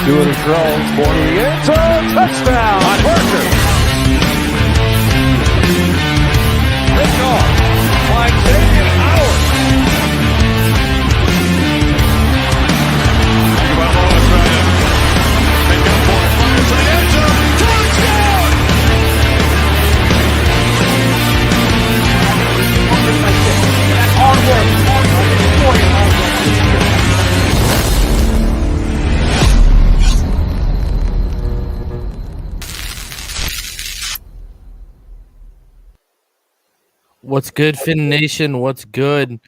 Doing a throw for the end zone. Touchdown. Parker. Pick off by Xavier Howard. Tagovailoa trying to make up for it. Fires to the end zone. Touchdown. That's hard work. What's good, Finn Nation? What's good,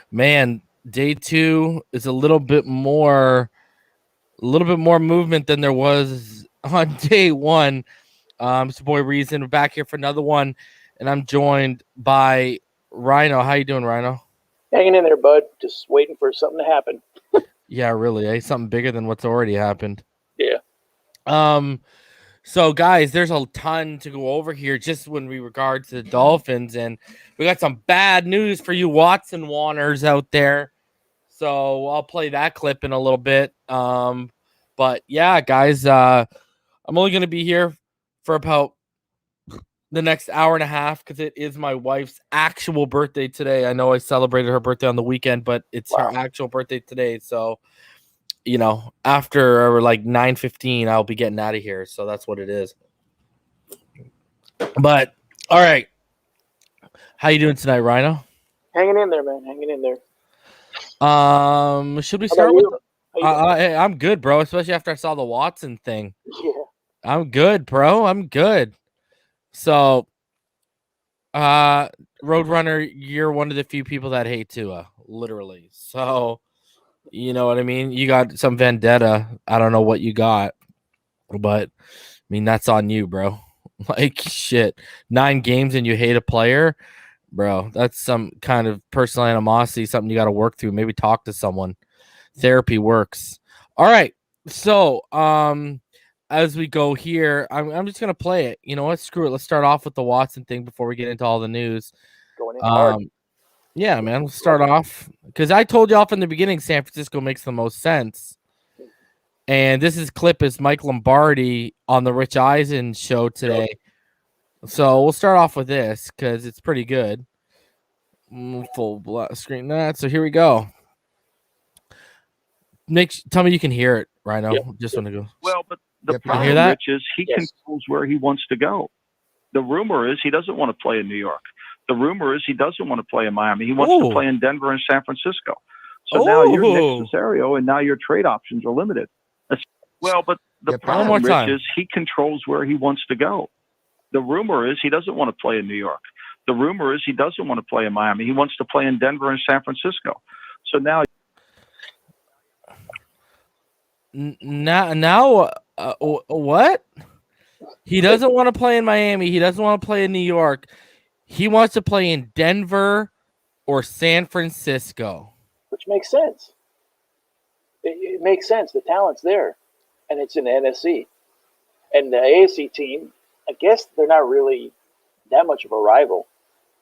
man? Day 2 is a little bit more movement than there was on day 1. It's your boy Reason. We're back here for another one, and I'm joined by Rhino. How you doing, Rhino? Hanging in there, bud. Just waiting for something to happen. Yeah, really, eh? Something bigger than what's already happened. Yeah. So, guys, there's a ton to go over here just when we regard to the Dolphins, and we got some bad news for you Watson wanners out there. So I'll play that clip in a little bit. But yeah, guys, I'm only going to be here for about the next hour and a half because it is my wife's actual birthday today. I know I celebrated her birthday on the weekend, but it's her actual birthday today. So, you know, after like 9:15, I'll be getting out of here. So that's what it is. But all right, how you doing tonight, Rhino? Hanging in there, man. Hanging in there. Should we start with? I'm good, bro. Especially after I saw the Watson thing. Yeah. I'm good, bro. I'm good. So, Roadrunner, you're one of the few people that hate Tua, literally. So, you know what I mean? You got some vendetta. I don't know what you got, but I mean, that's on you, bro. Like, shit. 9 games and you hate a player, bro. That's some kind of personal animosity, something you got to work through. Maybe talk to someone. Therapy works. All right. So, as we go here, I'm just gonna play it. You know what? Screw it. Let's start off with the Watson thing before we get into all the news. Going in hard. Yeah, man. Let's start off because I told you all from the beginning, San Francisco makes the most sense. And this clip is Mike Lombardi on the Rich Eisen show today. So we'll start off with this because it's pretty good. Full screen that. So here we go. Tell me you can hear it, Rhino. Yep. Just want to go. Well, but the Yep, problem, hear that? Rich, is he controls where he wants to go. The rumor is he doesn't want to play in New York. The rumor is he doesn't want to play in Miami. He wants to play in Denver and San Francisco. So now you're Nick Caserio, and now your trade options are limited. Well, but the problem, Rich, is he controls where he wants to go. The rumor is he doesn't want to play in New York. The rumor is he doesn't want to play in Miami. He wants to play in Denver and San Francisco. So now... What? He doesn't want to play in Miami. He doesn't want to play in New York. He wants to play in Denver or San Francisco. Which makes sense. It makes sense. The talent's there. And it's in the NFC. And the AFC team, I guess they're not really that much of a rival.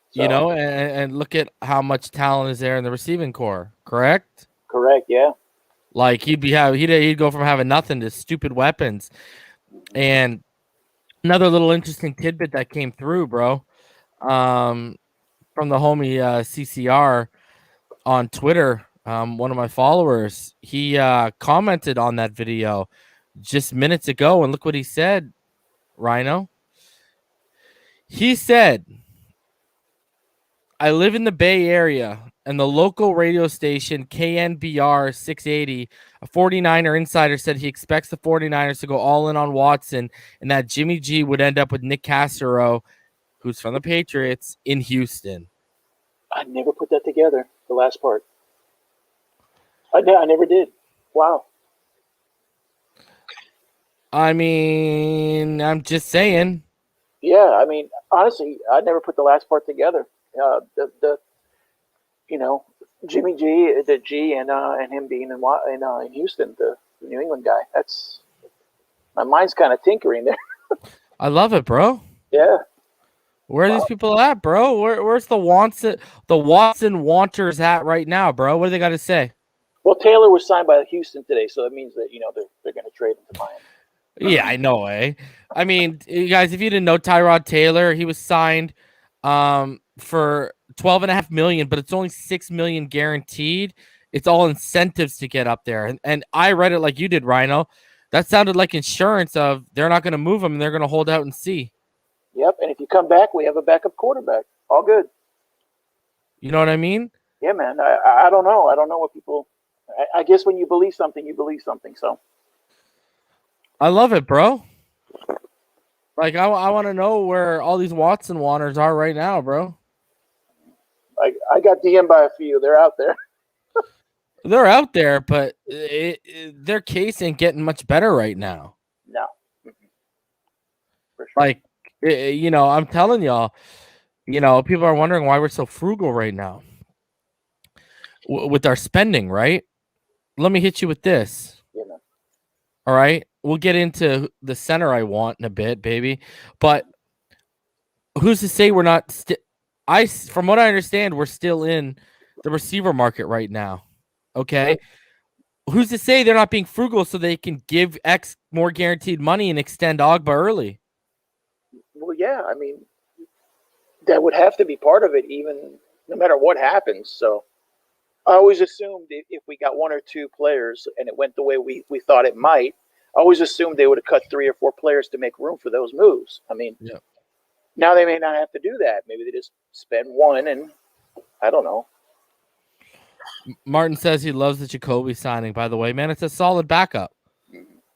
So. You know, and look at how much talent is there in the receiving core, correct? Correct, yeah. Like he'd go from having nothing to stupid weapons. And another little interesting tidbit that came through, bro, from the homie CCR on Twitter, one of my followers, he commented on that video just minutes ago, and look what he said, Rhino. He said, I live in the Bay Area, and the local radio station KNBR 680, a 49er insider, said he expects the 49ers to go all in on Watson and that Jimmy G would end up with Nick Caserio, who's from the Patriots, in Houston. I never put that together, the last part. I never did. Wow. I mean, I'm just saying. Yeah, I mean, honestly, I never put the last part together. Jimmy G, the G, and him being in Houston, the New England guy. That's my mind's kind of tinkering there. I love it, bro. Yeah. Where are these people at, bro? Where's the Watson wanters at right now, bro? What do they got to say? Well, Taylor was signed by Houston today, so that means that they're going to trade him to Miami. Yeah, I know, eh? I mean, you guys, if you didn't know Tyrod Taylor, he was signed for $12.5 million, but it's only $6 million guaranteed. It's all incentives to get up there. And I read it like you did, Rhino. That sounded like insurance of they're not going to move him and they're going to hold out and see. Yep, and if you come back, we have a backup quarterback. All good. You know what I mean? Yeah, man. I don't know. I don't know what people. I guess when you believe something, you believe something. So I love it, bro. Like I want to know where all these Watson Wanners are right now, bro. I got DM'd by a few. They're out there. They're out there, but their case ain't getting much better right now. No. For sure. Like, I'm telling y'all, people are wondering why we're so frugal right now with our spending, right? Let me hit you with this. Yeah, man. All right. We'll get into the center I want in a bit, baby. But who's to say we're not from what I understand, we're still in the receiver market right now. Okay. Who's to say they're not being frugal so they can give X more guaranteed money and extend Ogba early? Well, yeah. I mean, that would have to be part of it, even no matter what happens. So I always assumed if we got one or two players and it went the way we thought it might, I always assumed they would have cut 3 or 4 players to make room for those moves. I mean, yeah. Now they may not have to do that. Maybe they just spend one, and I don't know. Martin says he loves the Jacoby signing, by the way. Man, it's a solid backup.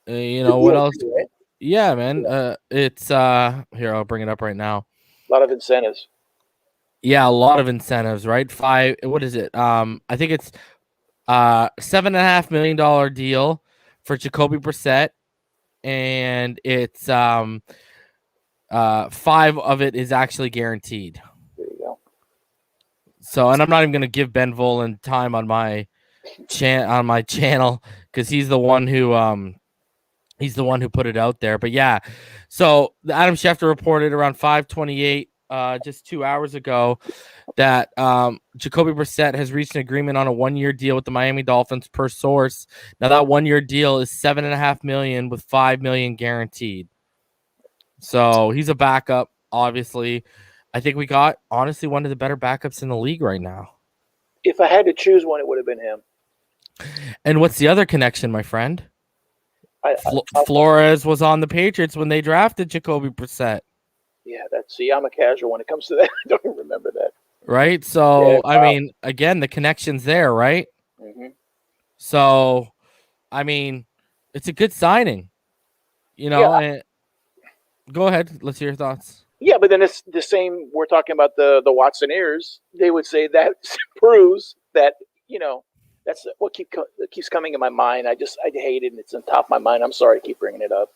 What else? Right? Yeah, man. It's here, I'll bring it up right now. A lot of incentives. Yeah, a lot of incentives, right? What is it? I think it's $7.5 million deal for Jacoby Brissett, and it's 5 of it is actually guaranteed. There you go. So, and I'm not even going to give Ben Volen time on my channel because he's the one who put it out there. But yeah, so the Adam Schefter reported around 5:28 just 2 hours ago that Jacoby Brissett has reached an agreement on a 1-year deal with the Miami Dolphins per source. Now that 1-year deal is $7.5 million with $5 million guaranteed. So he's a backup, obviously. I think we got, honestly, one of the better backups in the league right now. If I had to choose one, it would have been him. And what's the other connection, my friend? Flores was on the Patriots when they drafted Jacoby Brissett. Yeah, I'm a casual when it comes to that. I don't even remember that. Right? So, yeah, I mean, again, the connection's there, right? Mm-hmm. So, I mean, it's a good signing. And go ahead. Let's hear your thoughts. Yeah, but then it's the same. We're talking about the Watsoneers. They would say that proves that, that's what keeps coming in my mind. I hate it, and it's on top of my mind. I'm sorry to keep bringing it up.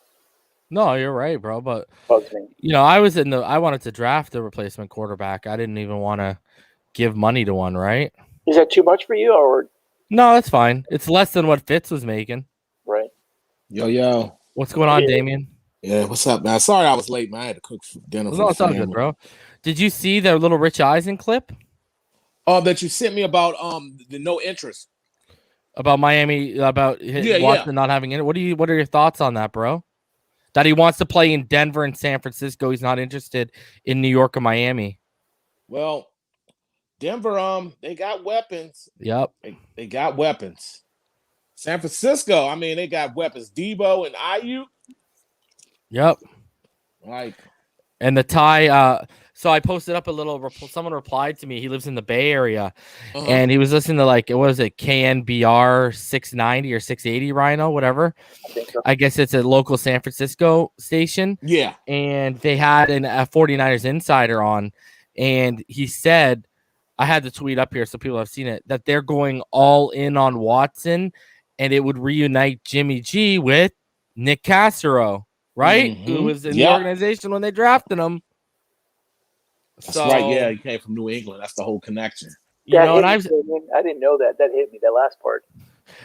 No, you're right, bro. But Bugs me. I wanted to draft a replacement quarterback. I didn't even want to give money to one, right? Is that too much for you, or? No, that's fine. It's less than what Fitz was making. Right. Yo. What's going on, Damien? Yeah, what's up, man? Sorry I was late, man. I had to cook dinner. No, it's all good, bro. Did you see the little Rich Eisen clip? That you sent me about the no interest. About Miami, about Watson not having it. What are your thoughts on that, bro? That he wants to play in Denver and San Francisco. He's not interested in New York or Miami. Well, Denver, they got weapons. Yep. They got weapons. San Francisco, I mean, they got weapons. Debo and Ayuk. Yep. And the tie. So I posted up a little. Someone replied to me. He lives in the Bay Area, and he was listening to KNBR 690 or 680 Rhino, whatever. I guess it's a local San Francisco station. Yeah. And they had a 49ers insider on, and he said, I had the tweet up here so people have seen it, that they're going all in on Watson, and it would reunite Jimmy G with Nick Cassero. Right? Mm-hmm. Who was in the organization when they drafted him. That's right. Yeah, he came from New England. That's the whole connection. I didn't know that. That hit me, that last part.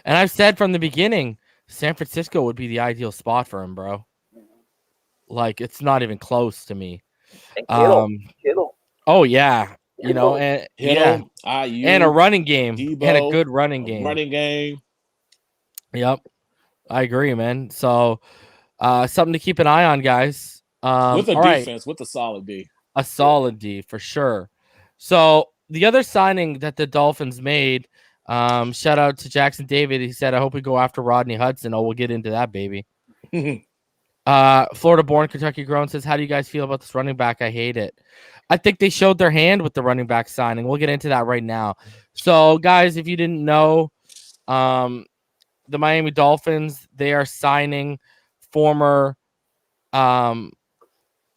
And I've said from the beginning, San Francisco would be the ideal spot for him, bro. Like, it's not even close to me. And Kittle. Oh, yeah. You know, and Kittle, IU, and a running game, Debo, and a good running game. Running game. Yep, I agree, man. So, something to keep an eye on, guys. With a all right. defense, with a solid D. A solid D for sure. So the other signing that the Dolphins made, shout out to Jackson David. He said, I hope we go after Rodney Hudson. Oh, we'll get into that, baby. Florida born, Kentucky grown says, how do you guys feel about this running back? I hate it. I think they showed their hand with the running back signing. We'll get into that right now. So guys, if you didn't know, the Miami Dolphins, they are signing former,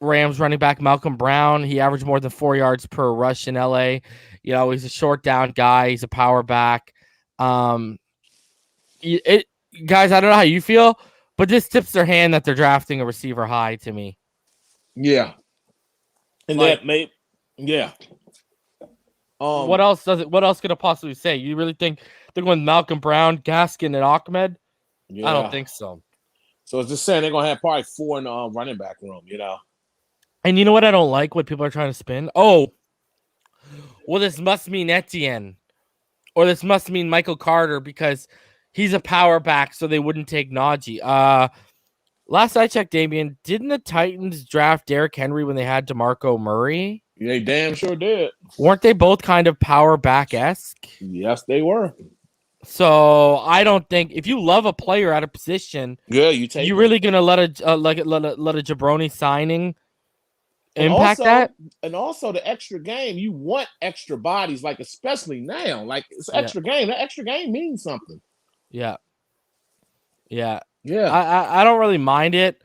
Rams running back Malcolm Brown. He averaged more than 4 yards per rush in LA. You know, he's a short down guy. He's a power back. Guys, I don't know how you feel, but this tips their hand that they're drafting a receiver high to me. Yeah. And like, that may, yeah. What else could it possibly say? You really think they're going Malcolm Brown, Gaskin, and Ahmed? Yeah. I don't think so. So it's just saying they're gonna have probably 4 in the running back room, you know. And you know what I don't like? What people are trying to spin? Oh, well, this must mean Etienne, or this must mean Michael Carter because he's a power back, so they wouldn't take Najee. Last I checked, Damian, didn't the Titans draft Derrick Henry when they had DeMarco Murray? They damn sure did. Weren't they both kind of power back-esque? Yes, they were. So I don't think if you love a player at a position, you really gonna let a jabroni signing impact that? And also the extra game, you want extra bodies, like especially now, like it's extra game. That extra game means something. Yeah. Yeah. I don't really mind it,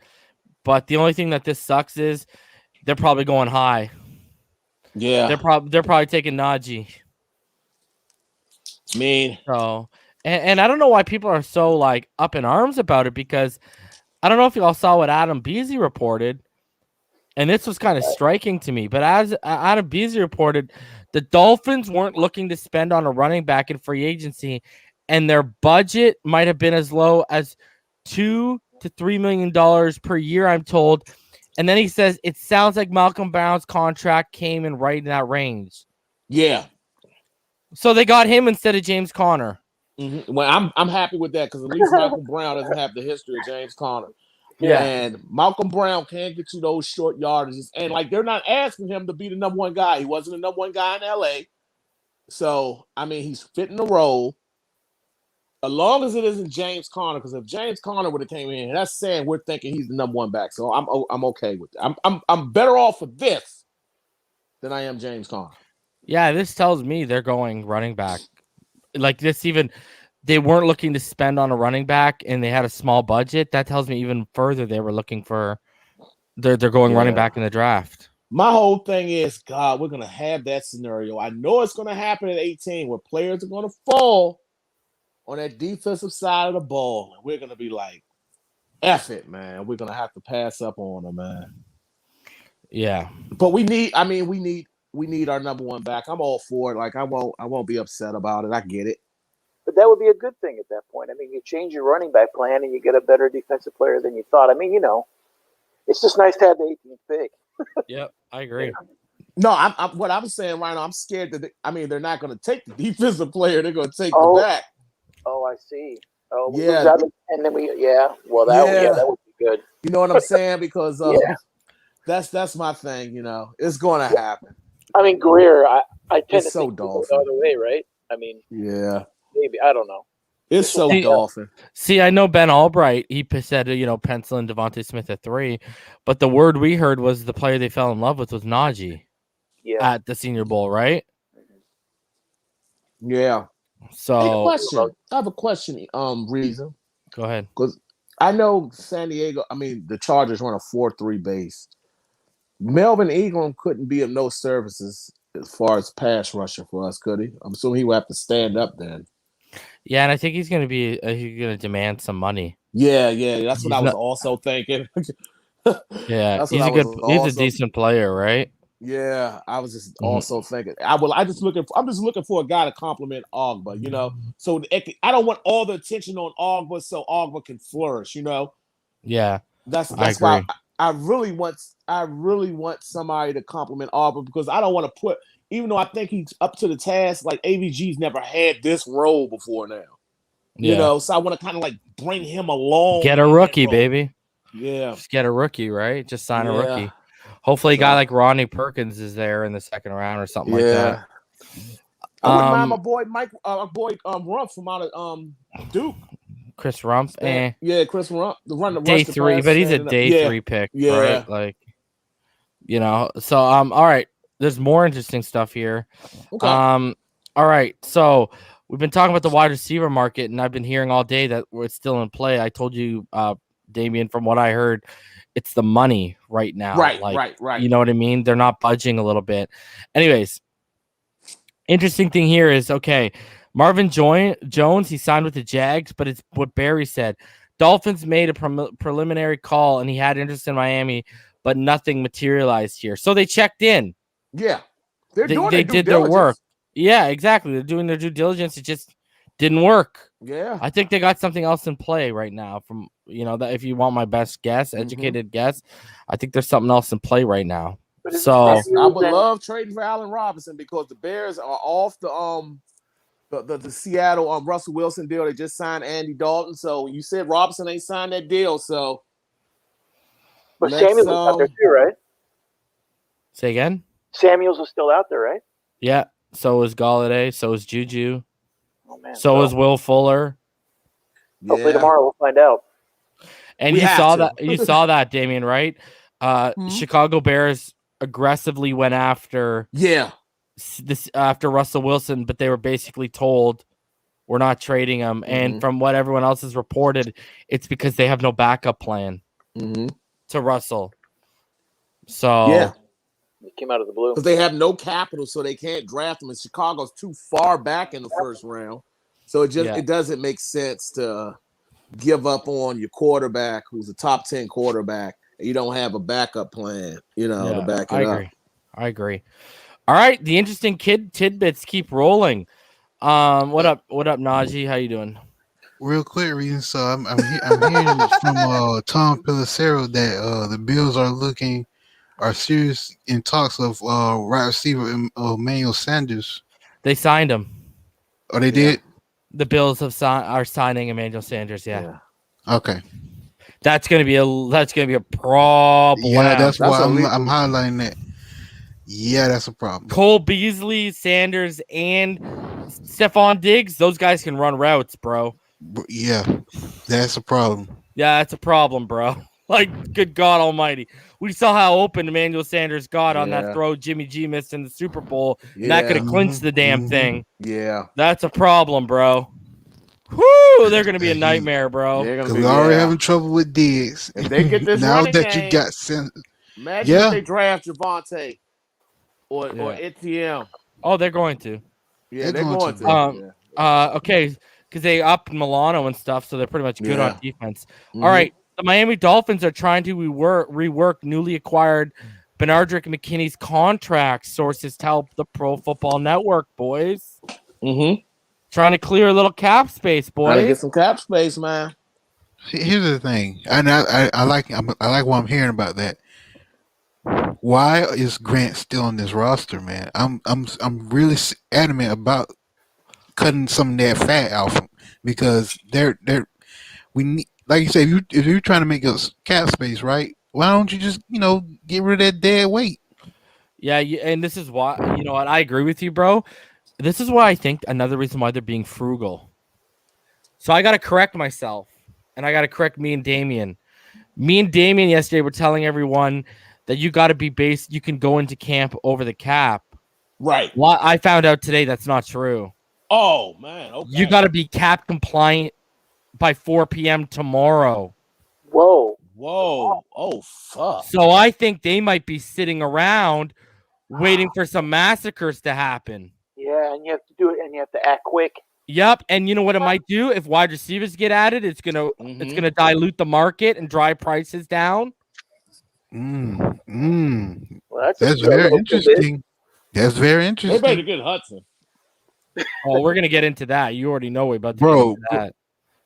but the only thing that this sucks is they're probably going high. Yeah. They're probably taking Najee. So and I don't know why people are so like up in arms about it, because I don't know if you all saw what Adam Beasley reported, and this was kind of striking to me. But as Adam Beasley reported, the Dolphins weren't looking to spend on a running back in free agency, and their budget might have been as low as $2 to $3 million per year, I'm told. And then he says it sounds like Malcolm Brown's contract came in right in that range. Yeah. So they got him instead of James Conner. Mm-hmm. Well, I'm happy with that because at least Malcolm Brown doesn't have the history of James Conner. Yeah. And Malcolm Brown can get you those short yardages. And like they're not asking him to be the number one guy. He wasn't the number one guy in LA. So I mean he's fitting the role. As long as it isn't James Conner, because if James Conner would have came in, that's saying we're thinking he's the number one back. So I'm okay with it. I'm better off for this than I am James Conner. Yeah, this tells me they're going running back. Like this, even they weren't looking to spend on a running back, and they had a small budget. That tells me even further they were looking for. They're going running back in the draft. My whole thing is, God, we're gonna have that scenario. I know it's gonna happen at 18, where players are gonna fall on that defensive side of the ball, and we're gonna be like, "F it, man. We're gonna have to pass up on them, man." Yeah, but we need our number one back. I'm all for it. Like I won't be upset about it. I get it. But that would be a good thing at that point. I mean, you change your running back plan and you get a better defensive player than you thought. I mean, you know, it's just nice to have the 18th pick. Yep, I agree. No, I'm what I'm saying right now. I'm scared that they're not going to take the defensive player. They're going to take the back. Oh, I see. Oh, yeah. And then well, that would be good. You know what I'm saying? Because that's my thing. You know, it's going to happen. I mean, Greer, I tend to think Dolphin the other way, right? I mean, yeah, maybe I don't know. It's so Dolphin. See, I know Ben Albright. He said, penciling Devontae Smith at 3, but the word we heard was the player they fell in love with was Najee. Yeah. At the Senior Bowl, right? Yeah. So I have a question. Reason. Go ahead. Because I know the Chargers run a 4-3 base. Melvin Ingram couldn't be of no services as far as pass rusher for us, could he? I'm assuming he would have to stand up then. Yeah, and I think he's going to demand some money. Yeah. That's what I was also thinking. Yeah, he's a decent player, right? Yeah, I was just also thinking. I'm just looking for a guy to compliment Ogba, you know. So I don't want all the attention on Ogba, so Ogba can flourish, you know. Yeah, that's why I really want somebody to compliment Ogba, because I don't want to put even though I think he's up to the task, like AVG's never had this role before now. You know, so I want to kind of like bring him along. Get a rookie, baby. Yeah. Just get a rookie, right? Just sign a rookie. Hopefully a guy like Ronnie Perkins is there in the second round or something like that. I wouldn't mind my boy Rumpf from out of Duke. Chris Rumpf. Yeah, Chris Rumpf. Day 3, but he's a day 3 pick, right? Like, you know, so all right. There's more interesting stuff here. Okay. All right. So we've been talking about the wide receiver market, and I've been hearing all day that it's still in play. I told you, Damian, from what I heard, it's the money right now. Right. You know what I mean? They're not budging a little bit. Anyways, interesting thing here is, okay, Marvin Jones, he signed with the Jags, but it's what Barry said. Dolphins made a preliminary call, and he had interest in Miami, but nothing materialized here. So they checked in. Yeah. They did their work. Yeah, exactly. They're doing their due diligence. It just didn't work. Yeah. I think they got something else in play right now. From, you know, that if you want my best guess, educated guess, I think there's something else in play right now. So I would love trading for Allen Robinson because the Bears are off the Seattle Russell Wilson deal. They just signed Andy Dalton. So you said Robinson ain't signed that deal. So, but Samuels is out there too, right? Say again. Samuels is still out there, right? Yeah. So is Galladay. So is Juju. Oh, man. So is Will Fuller. Hopefully tomorrow we'll find out. And you saw that, Damian, right? Chicago Bears aggressively went after after Russell Wilson, but they were basically told we're not trading him. And from what everyone else has reported, it's because they have no backup plan to Russell. So it came out of the blue because they have no capital, so they can't draft him. And Chicago's too far back in the first round, so it doesn't make sense to give up on your quarterback, who's a top 10 quarterback, and you don't have a backup plan, to back it up. I agree. All right, the interesting tidbits keep rolling. What up, Najee? How you doing? Real quick reason. So I'm hearing from Tom Pelissero that the Bills are serious in talks of wide receiver Emmanuel Sanders. They signed him. Oh, they did? The Bills are signing Emmanuel Sanders. Yeah. Okay. That's gonna be a problem. Yeah, that's why I'm highlighting that. Yeah, that's a problem. Cole Beasley, Sanders, and Stephon Diggs, those guys can run routes, bro. Yeah, that's a problem. Yeah, that's a problem, bro. Like, good God almighty. We saw how open Emmanuel Sanders got on that throw Jimmy G missed in the Super Bowl. And that could have clinched the damn thing. Yeah. That's a problem, bro. Whoo, they're going to be a nightmare, bro. Because we're already having trouble with Diggs. If they get this now running that game, you got Sanders. Imagine if they draft Javonte or Etienne. Oh, they're going to. Yeah, they're going to. Okay, because they upped Milano and stuff, so they're pretty much good on defense. All right, the Miami Dolphins are trying to rework newly acquired Benardrick McKinney's contract, sources tell the Pro Football Network, boys. Trying to clear a little cap space, boys. Trying to get some cap space, man. Here's the thing, and I like what I'm hearing about that. Why is Grant still on this roster, man? I'm really adamant about cutting some of that fat off him because we need, like you said, if you're trying to make us cap space, right? Why don't you just get rid of that dead weight? Yeah, and this is why what I agree with you, bro. This is why I think another reason why they're being frugal. So I got to correct myself, and I got to correct me and Damian. Me and Damian yesterday were telling everyone that you got to be based. You can go into camp over the cap. Right. Well, I found out today that's not true. Oh, man. Okay. You got to be cap compliant by 4 p.m. tomorrow. Whoa. Oh, fuck. So I think they might be sitting around waiting for some massacres to happen. Yeah, and you have to do it, and you have to act quick. Yep, and you know what it might do? If wide receivers get added, it's gonna dilute the market and drive prices down. Well, that's very interesting. That's very interesting. They better get Hudson. Oh, we're gonna get into that. You already know about bro. that.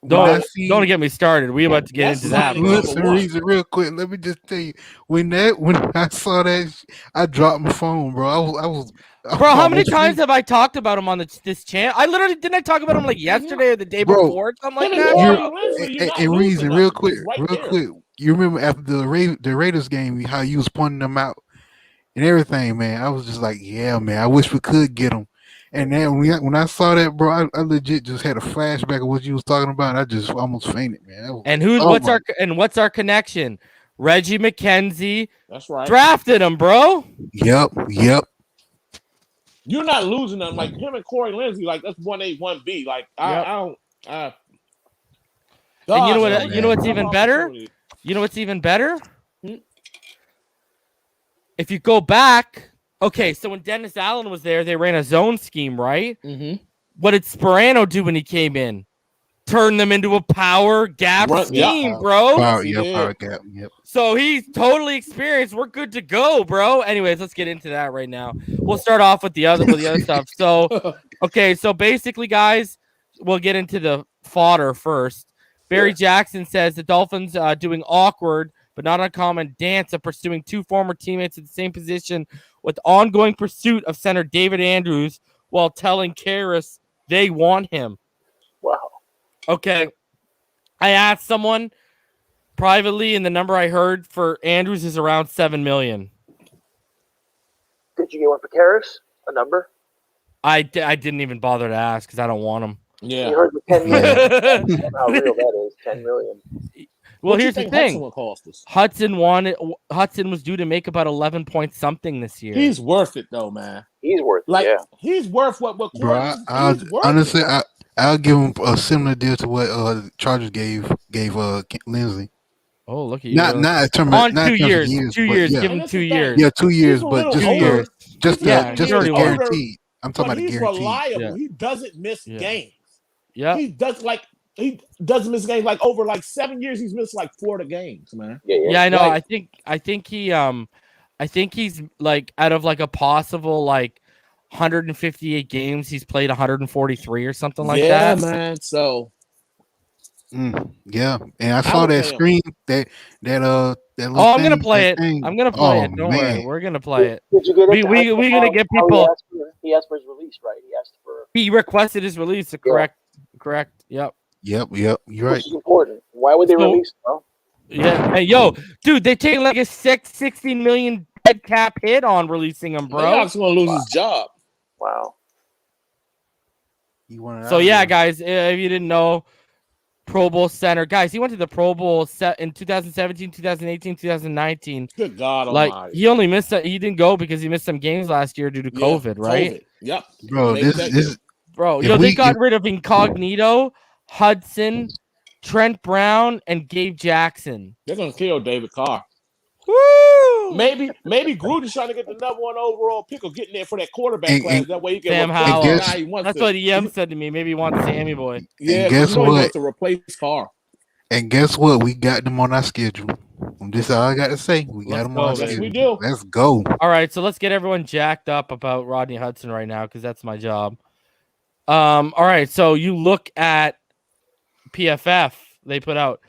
Don't get me started. We about to get That's into that. signing bro. Listen, Reason, real quick. Let me just tell you, when I saw that, I dropped my phone, bro. I was Bro, how many almost times have I talked about him on this channel? I literally didn't I talk about him like yesterday or the day Bro, before, or something like Him and that. Corey bro? Linsley, you're not and losing Reason, nothing. real quick, It's right real there. quick. You remember after the Raiders game, how you was pointing them out and everything, man. I was just like, yeah, man. I wish we could get them. And then when I saw that, bro, I legit just had a flashback of what you was talking about. I just almost fainted, man. What's our connection? Reggie McKenzie That's right. drafted him, bro. Yep. You're not losing them. Like him and Corey Linsley, like that's 1A, 1B. Like I don't. And you know what? You know what's even better? You know what's even better? If you go back, okay, so when Dennis Allen was there, they ran a zone scheme, right? Mm-hmm. What did Sperano do when he came in? Turn them into a power gap scheme, bro. Power gap. Yep. So he's totally experienced. We're good to go, bro. Anyways, let's get into that right now. We'll start off with the other stuff. So, okay, so basically, guys, we'll get into the fodder first. Barry Jackson says the Dolphins doing awkward but not uncommon dance of pursuing two former teammates at the same position with ongoing pursuit of center David Andrews while telling Karras they want him. Wow. Okay. I asked someone privately, and the number I heard for Andrews is around $7 million. Did you get one for Karras? A number? I didn't even bother to ask because I don't want him. Yeah. You heard the 10 million. I don't know how real that is. 10 million. Well, here's the thing. Hudson Hudson was due to make about 11 point something this year. He's worth it though, man. He's worth it. He's worth what Bro, honestly, I'll give him a similar deal to what Chargers gave Lindsey. Oh, look at you! Not in terms of 2 years. 2 years. Yeah. Give him 2 years. Yeah, 2 years, but just the guaranteed. I'm talking about the he's guaranteed. Reliable. Yeah. He doesn't miss games. Yeah. He doesn't miss games. Like over 7 years, he's missed 4 games, man. Yeah, I know. I think he's like out of a possible 158 games, he's played 143 or something like that. Yeah, man. So yeah, and I saw that screen that I'm gonna play it. I'm gonna play it. Don't worry, we're gonna play it. Did you get it? We're gonna get people. He asked for his release, right? He requested his release. Correct. Yep. You're right. Which is important. Why would they release him? Bro? Yeah. Hey, yo, dude, they take a $16 million dead cap hit on releasing him, bro. He's gonna lose his job. Wow. So yeah, guys, if you didn't know, Pro Bowl center, guys, he went to the Pro Bowl set in 2017, 2018, 2019. Good God Almighty! He only missed. He didn't go because he missed some games last year due to COVID, right? COVID. Yep. Bro, they got rid of Incognito, Hudson, Trent Brown, and Gabe Jackson. They're gonna kill David Carr. Woo! Maybe Gruden's trying to get the number 1 overall pick or getting there for that quarterback class. That way he can Sam Howell. That's what EM said to me. Maybe he wants Sammy Boy. Yeah, guess what? He wants to replace Carr. And guess what? We got them on our schedule. This is all I got to say. We got them on our schedule. We do. Let's go. All right, so let's get everyone jacked up about Rodney Hudson right now because that's my job. All right, so you look at PFF. They put out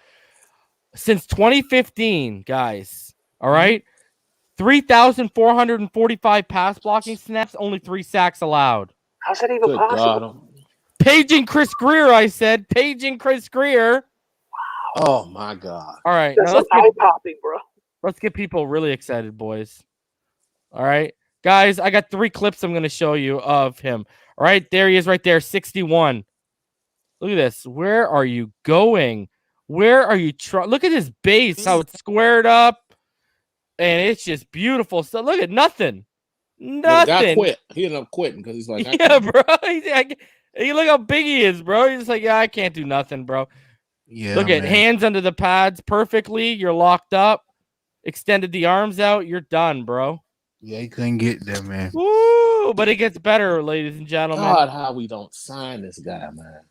since 2015, guys. All right, 3,445 pass blocking snaps, only 3 sacks allowed. How's that even possible? Paging Chris Greer, I said. Paging Chris Greer. Oh my God! All right, that's eye-popping, bro. Let's get people really excited, boys. All right, guys, I got 3 clips I'm going to show you of him. All right, there he is, right there, 61. Look at this. Where are you going? Where are you trying? Look at his base, how it's squared up. And it's just beautiful. So look at nothing. The guy quit. He ended up quitting because he's like, yeah, bro. You look how big he is, bro. He's just like, yeah, I can't do nothing, bro. Yeah. Look at hands under the pads perfectly. You're locked up. Extended the arms out. You're done, bro. Yeah, he couldn't get there, man. Woo! But it gets better, ladies and gentlemen. God, how we don't sign this guy, man.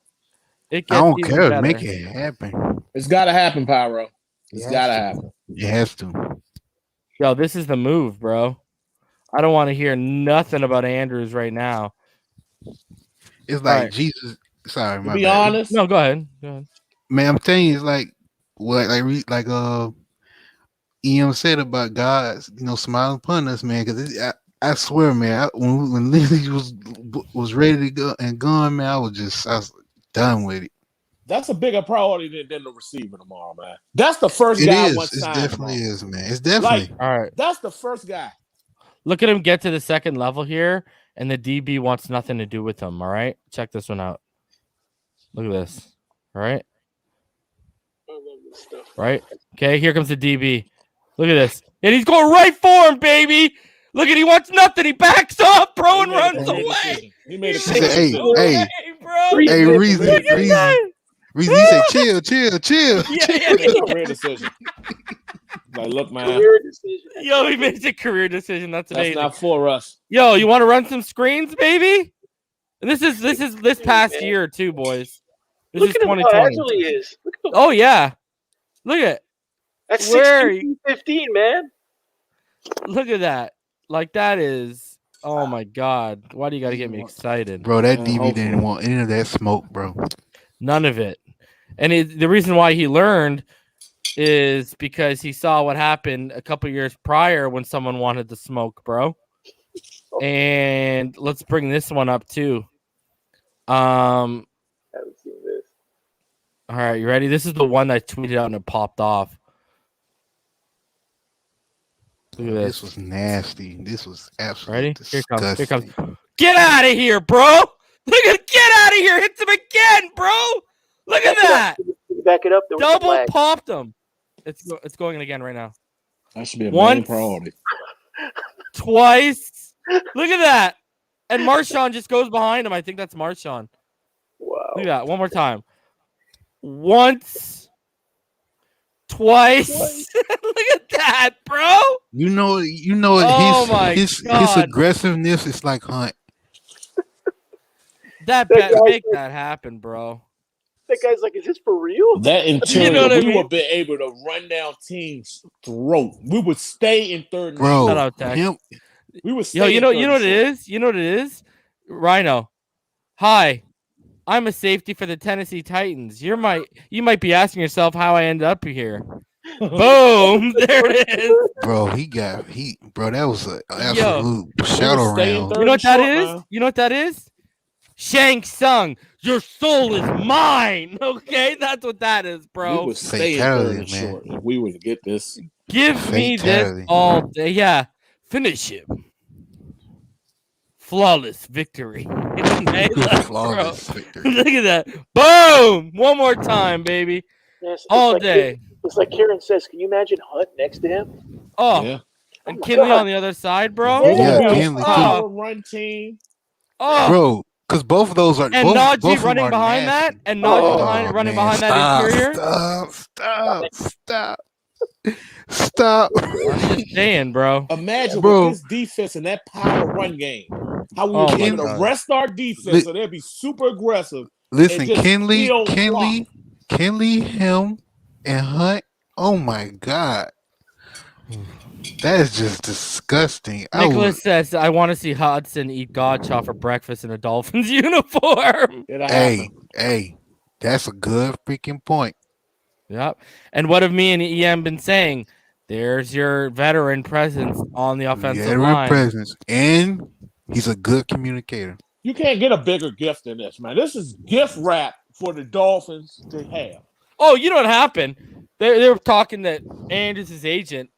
I don't care. Better. Make it happen. It's got to happen, Pyro. It's got to happen. It has to. Yo, this is the move, bro. I don't want to hear nothing about Andrews right now. It's like Jesus. Sorry, to be honest. No, go ahead. Man, I'm telling you, it's like what EM said about God, smiling upon us, man. Because I swear, man, when Lily was ready to go and gone, man, I was done with it. That's a bigger priority than the receiver tomorrow, man. That's the first It guy I is. want It signed definitely tomorrow. is, man. It's definitely. All right. That's the first guy. Look at him get to the second level here, and the DB wants nothing to do with him. All right. Check this one out. Look at this. All right. I love this stuff. Right. Okay. Here comes the DB. Look at this. And he's going right for him, baby. Look at he wants nothing. He backs up, bro, and runs away. He made a He said, decision. hey, bro. hey, Reason. He said, chill. Career decision. Like, look, man. Career decision. Yo, he made a career decision. That's amazing. That's not for us. Yo, you want to run some screens, baby? And this is this past year too, boys. This Look is at him how 2020. agile he is. Look at him. Oh yeah. Look at That's where 16-15, man. look at that. Like that is oh my god. Why do you gotta get me excited? Bro, that Yeah, DB hopefully. didn't want any of that smoke, bro. None of it. And the reason why he learned is because he saw what happened a couple years prior when someone wanted to smoke, bro. And let's bring this one up too. Haven't seen this. All right, you ready? This is the one that I tweeted out and it popped off. Look at This this. was nasty. This was absolutely Ready? Here disgusting. it comes. Here comes. Get out of here, bro! Look at get out of here! Hits him again, bro! Look at that! Back it up. There was a Double flag. popped him. It's going again right now. That should be a Once. main priority. Twice. Look at that. And Marshawn just goes behind him. I think that's Marshawn. Wow. Look at that. One more time. Once. Twice. Look at that, bro. You know Oh my his God. aggressiveness is like Hunt. Make that happen, bro. That guy's like, is this for real? That interior, You know what I we mean? would be able to run down teams' throat. We would stay in third and Bro, Shout out, Tex. him, We would stay Yo, you know what in it is? You know what it is? Rhino. Hi. I'm a safety for the Tennessee Titans. You might be asking yourself how I ended up here. Boom. There it is. bro, that was an absolute shadow stay in round. third. You know what that Short, is? man. You know what that is? Shang Tsung, your soul is mine. Okay, that's what that is, We bro. would stay in third Fatality, and man. short if we would get this. Give me this Fatality. all day. Yeah, finish him. Flawless victory. Hey, let's Flawless go. victory. Look at that. Boom! One more time, baby. Yes, All like, day. It's like Kieran says. Can you imagine Hunt next to him? Oh, Yeah. and Oh my Kinley God. on the other side, bro. Yeah, We Kinley, a too. power run team. Oh, Bro, because both of those are and both Najee of them running are behind nasty. that, and Najee Oh, running man, behind that interior. Stop. I'm just saying, bro. Imagine Bro. with this defense and that power run game, how we Oh would my be able to God. rest our defense so they'd be super aggressive. Listen, And just Kinley, steal him, and Hunt. Oh my God, that is just disgusting. Nicholas says, I want to see Hudson eat Godchaw for breakfast in a Dolphins uniform. It'll happen. Hey, that's a good freaking point. Yep. And what have me and EM been saying? There's your veteran presence on the offensive Veteran line. presence, and he's a good communicator. You can't get a bigger gift than this, man. This is gift wrap for the Dolphins to have. Oh, you know what happened? They were talking that Andrews' agent,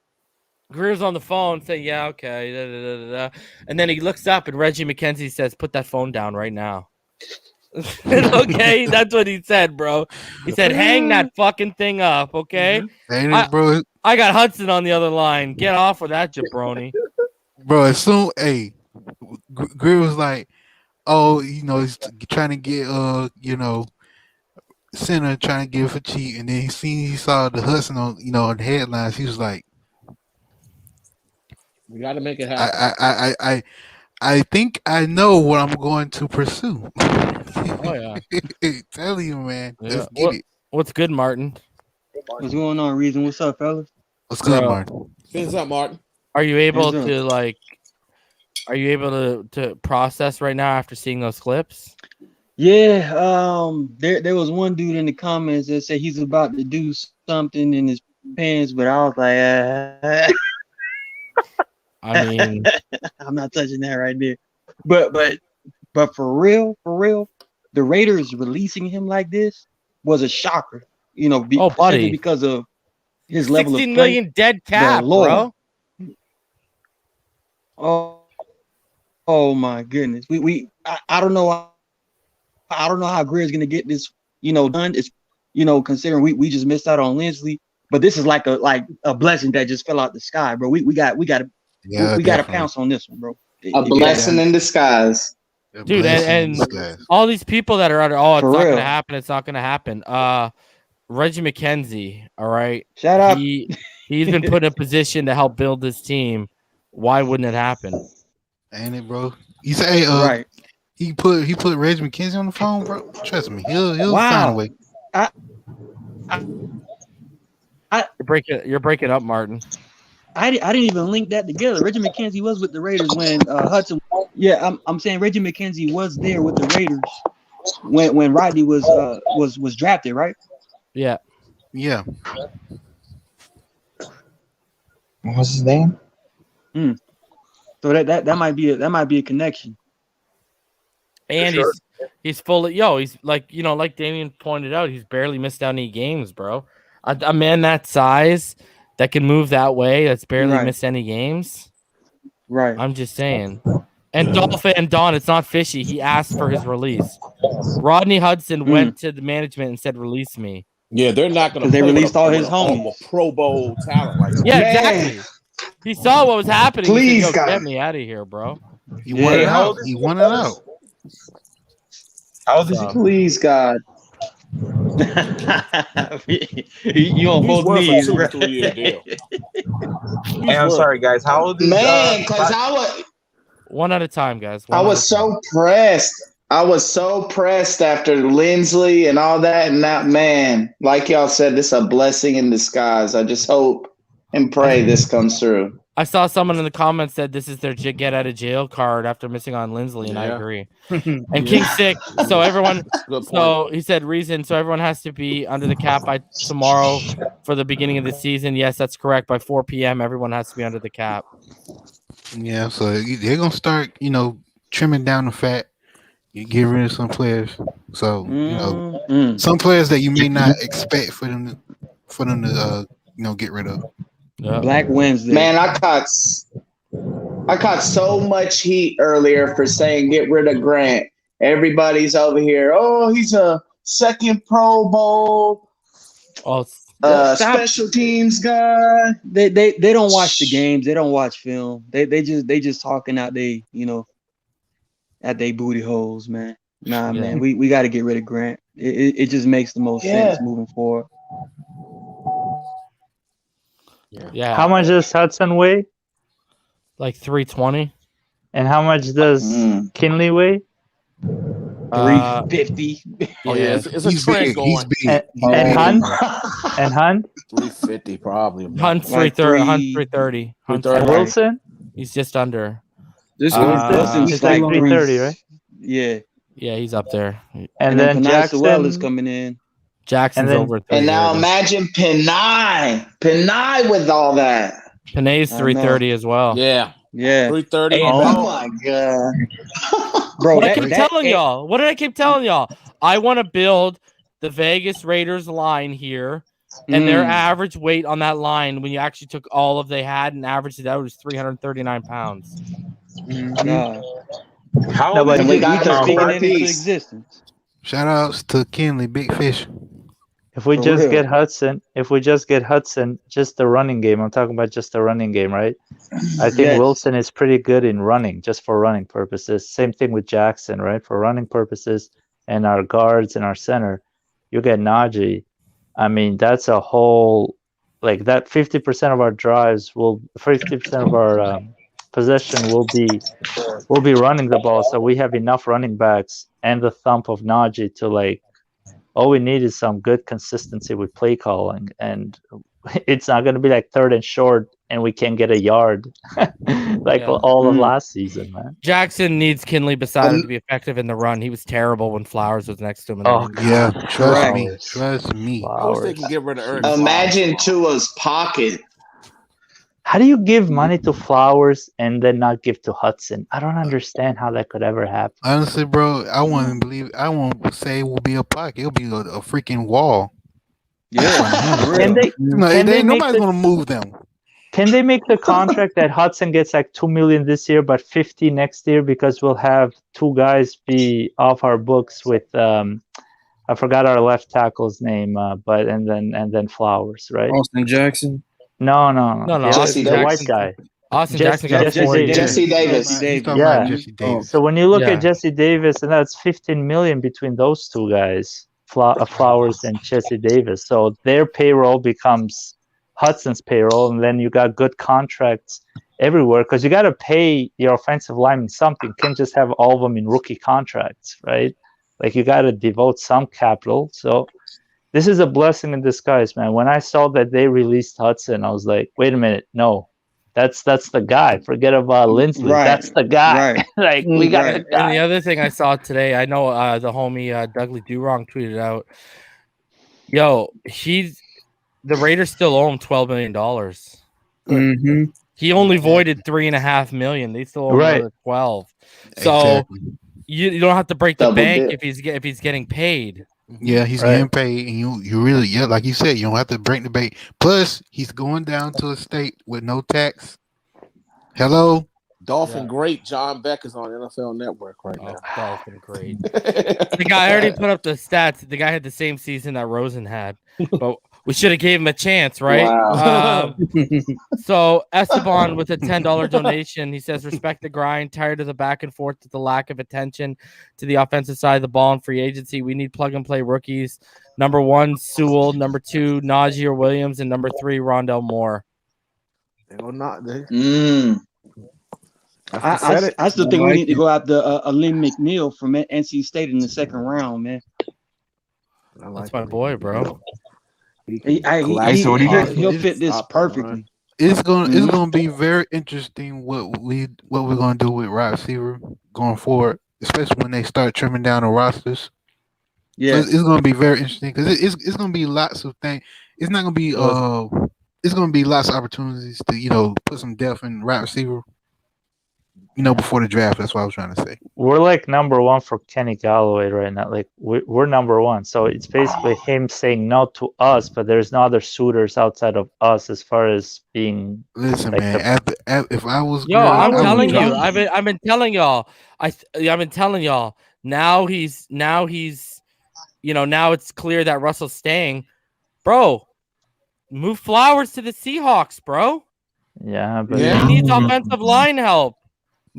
Greer's on the phone saying, yeah, okay. Da, da, da, da. And then he looks up and Reggie McKenzie says, put that phone down right now. Okay, that's what he said, bro. He said, hang that fucking thing up, okay? Ain't it, bro? I got Hudson on the other line. Get off with that jabroni. Bro, as soon, Greer was like, oh, he's trying to get, center trying to get it for cheap, and then he saw the Hudson on, on the headlines. He was like, We got to make it happen. I think I know what I'm going to pursue. Oh, yeah. Tell you, man. Yeah. Let's get it. What's good, Martin? What's going on, Reason? What's up, fellas? What's good, Bro. Martin? Fins up, Martin. Are you able Hands up. to, like, are you able to process right now after seeing those clips? Yeah, there was one dude in the comments that said he's about to do something in his pants, but I was like, I mean, I'm not touching that right there. But for real, the Raiders releasing him like this was a shocker. Simply buddy, because of his level of 16 play. million dead cap, Lord. bro. Oh my goodness. I don't know. I don't know how Greer's gonna get this, done. It's considering we just missed out on Lindsley, but this is like a blessing that just fell out the sky, bro. We got to pounce on this one, bro. A blessing in disguise. Dude, and all these people that are under, it's For not real. gonna happen. It's not gonna happen. Reggie McKenzie, all right. Shout out. He's been put in a position to help build this team. Why wouldn't it happen? Ain't it, bro? You say right. He put Reggie McKenzie on the phone, bro. Trust me, he'll find a way. You're breaking up, Martin. I didn't even link that together. Reggie McKenzie was with the Raiders when Hudson. Yeah, I'm saying Reggie McKenzie was there with the Raiders when Rodney was drafted, right? Yeah. Yeah. What's his name? So that might be a connection. And he's full of he's like Damian pointed out, he's barely missed out any games, bro. A man that size that can move that way, that's barely missed any games. Right. I'm just saying. And Don, it's not fishy. He asked for his release. Rodney Hudson went to the management and said, "Release me." Yeah, they're not going to. They released all his homies. A Pro Bowl talent like that. Yeah, exactly. He saw what was happening. Please, he said, God, get me out of here, bro. He wanted out. He wanted out. How old is he? Please, God. You on both knees, bro. Hey, I'm sorry, guys. How old is because I was one at a time, guys. I was so pressed. I was so pressed after Lindsley and all that, and that man, like y'all said, this is a blessing in disguise. I just hope and pray this comes through. I saw someone in the comments said this is their get out of jail card after missing on Lindsley, and I agree. And King's sick, so everyone. So he said reason. So everyone has to be under the cap by tomorrow for the beginning of the season. Yes, that's correct. By 4 p.m., everyone has to be under the cap. Yeah, so they're gonna start, trimming down the fat. You get rid of some players. So some players that you may not expect for them to get rid of. Yeah. Black Wednesday. Man, I caught so much heat earlier for saying get rid of Grant. Everybody's over here. Oh, he's a second Pro Bowl. Special teams guy. They don't watch the games. They don't watch film. They just talking out at they booty holes, man. Nah, man. We got to get rid of Grant. It just makes the most sense moving forward. Yeah. How much does Hudson weigh? Like 320. And how much does Kinley weigh? 350. Oh yeah, it's a trend going. And Hunt? And Hunt? 350 probably. Hunt 330. Hunt 330. And Wilson? He's just under. Wilson's like 330, right? Yeah. Yeah, he's up there. And then Jackson is coming in. Jackson's over 330. And now imagine Penai with all that. Penay's 330 as well. Yeah. 330. Oh my God. Bro, What did I keep telling y'all? I want to build the Vegas Raiders line here, and their average weight on that line, when you actually took all of they had and averaged it out, was 339 pounds. How Nobody we got speaking the into existence. Shout outs to Kinley, big fish. If we just get Hudson, just the running game. I'm talking about just the running game, right? I think Wilson is pretty good in running, just for running purposes. Same thing with Jackson, right? For running purposes, and our guards and our center. You get Najee. I mean, that's a whole, like that 50% of our drives 50% of our possession will be running the ball. So we have enough running backs and the thump of Najee to all we need is some good consistency with play calling, and it's not going to be like third and short and we can't get a yard like Yeah. all of last season, man. Jackson needs Kinley beside him to be effective in the run. He was terrible when Flowers was next to him. Oh, Yeah, trust me. Flowers. Trust me. I wish they Flowers. can get rid of Ernie. Imagine Flowers. Tua's pocket. How do you give money to Flowers and then not give to Hudson? I don't understand how that could ever happen. Honestly, bro, I wouldn't believe. I won't say it will be a pocket. It'll be a freaking wall. Yeah. for Can real. they? No, Can they make nobody's the- gonna move them. Can they make the contract that Hudson gets like $2 million this year, but 50 next year because we'll have two guys be off our books with I forgot our left tackle's name, but and then Flowers, right? Austin Jackson. No. No, The, Jesse the white Davis. guy. Austin Jesse- Jackson got Jesse 4 years. Jesse Davis. He's talking Yeah. about Jesse Davis. So when you look Yeah. at Jesse Davis, and that's 15 million between those two guys, Flowers and Jesse Davis. So their payroll becomes Hudson's payroll, and then you got good contracts everywhere because you got to pay your offensive linemen something. You can't just have all of them in rookie contracts, right? Like you got to devote some capital. So this is a blessing in disguise, man. When I saw that they released Hudson, I was like, wait a minute, no. That's the guy. Forget about Lindsley. Right. That's the guy. Right. Like we got Right. the guy. And the other thing I saw today, I know the homie Dougley Durong tweeted out, "Yo, the Raiders still owe him $12 million. Mm-hmm. He only voided $3.5 million. They still owe him Right. another 12. So Exactly. you don't have to break the Double bank dip. if he's getting paid. Yeah, he's Right. getting paid, and you really, like you said, you don't have to break the bank. Plus, he's going down to a state with no tax. Hello, Dolphin great John Beck is on NFL Network right Oh, now. Dolphin, great. The guy already put up the stats. The guy had the same season that Rosen had, but we should have gave him a chance, right? Wow. So Esteban with a $10 donation. He says, "Respect the grind. Tired of the back and forth with the lack of attention to the offensive side of the ball in free agency. We need plug and play rookies. Number 1, Sewell. Number 2, Najee or Williams, and number 3, Rondell Moore." They go not. They, Mm. I still think we need to go after Lynn McNeil from NC State in the second round, man. I That's my boy, bro. He'll fit this perfectly. it's gonna be very interesting what we're gonna do with wide receiver going forward, especially when they start trimming down the rosters. Yeah. It's gonna be very interesting because it's gonna be lots of things. It's not gonna be it's gonna be lots of opportunities to put some depth in wide receiver. Before the draft. That's what I was trying to say. We're like number 1 for Kenny Galloway right now. Like we're number 1. So it's basically him saying no to us, but there's no other suitors outside of us as far as being. Listen, Like man. If I was, Yo, girl, I'm I would telling you, go. I've been telling y'all. I've been telling y'all. Now he's now it's clear that Russell's staying, bro. Move Flowers to the Seahawks, bro. Yeah, but Yeah. He needs offensive line help.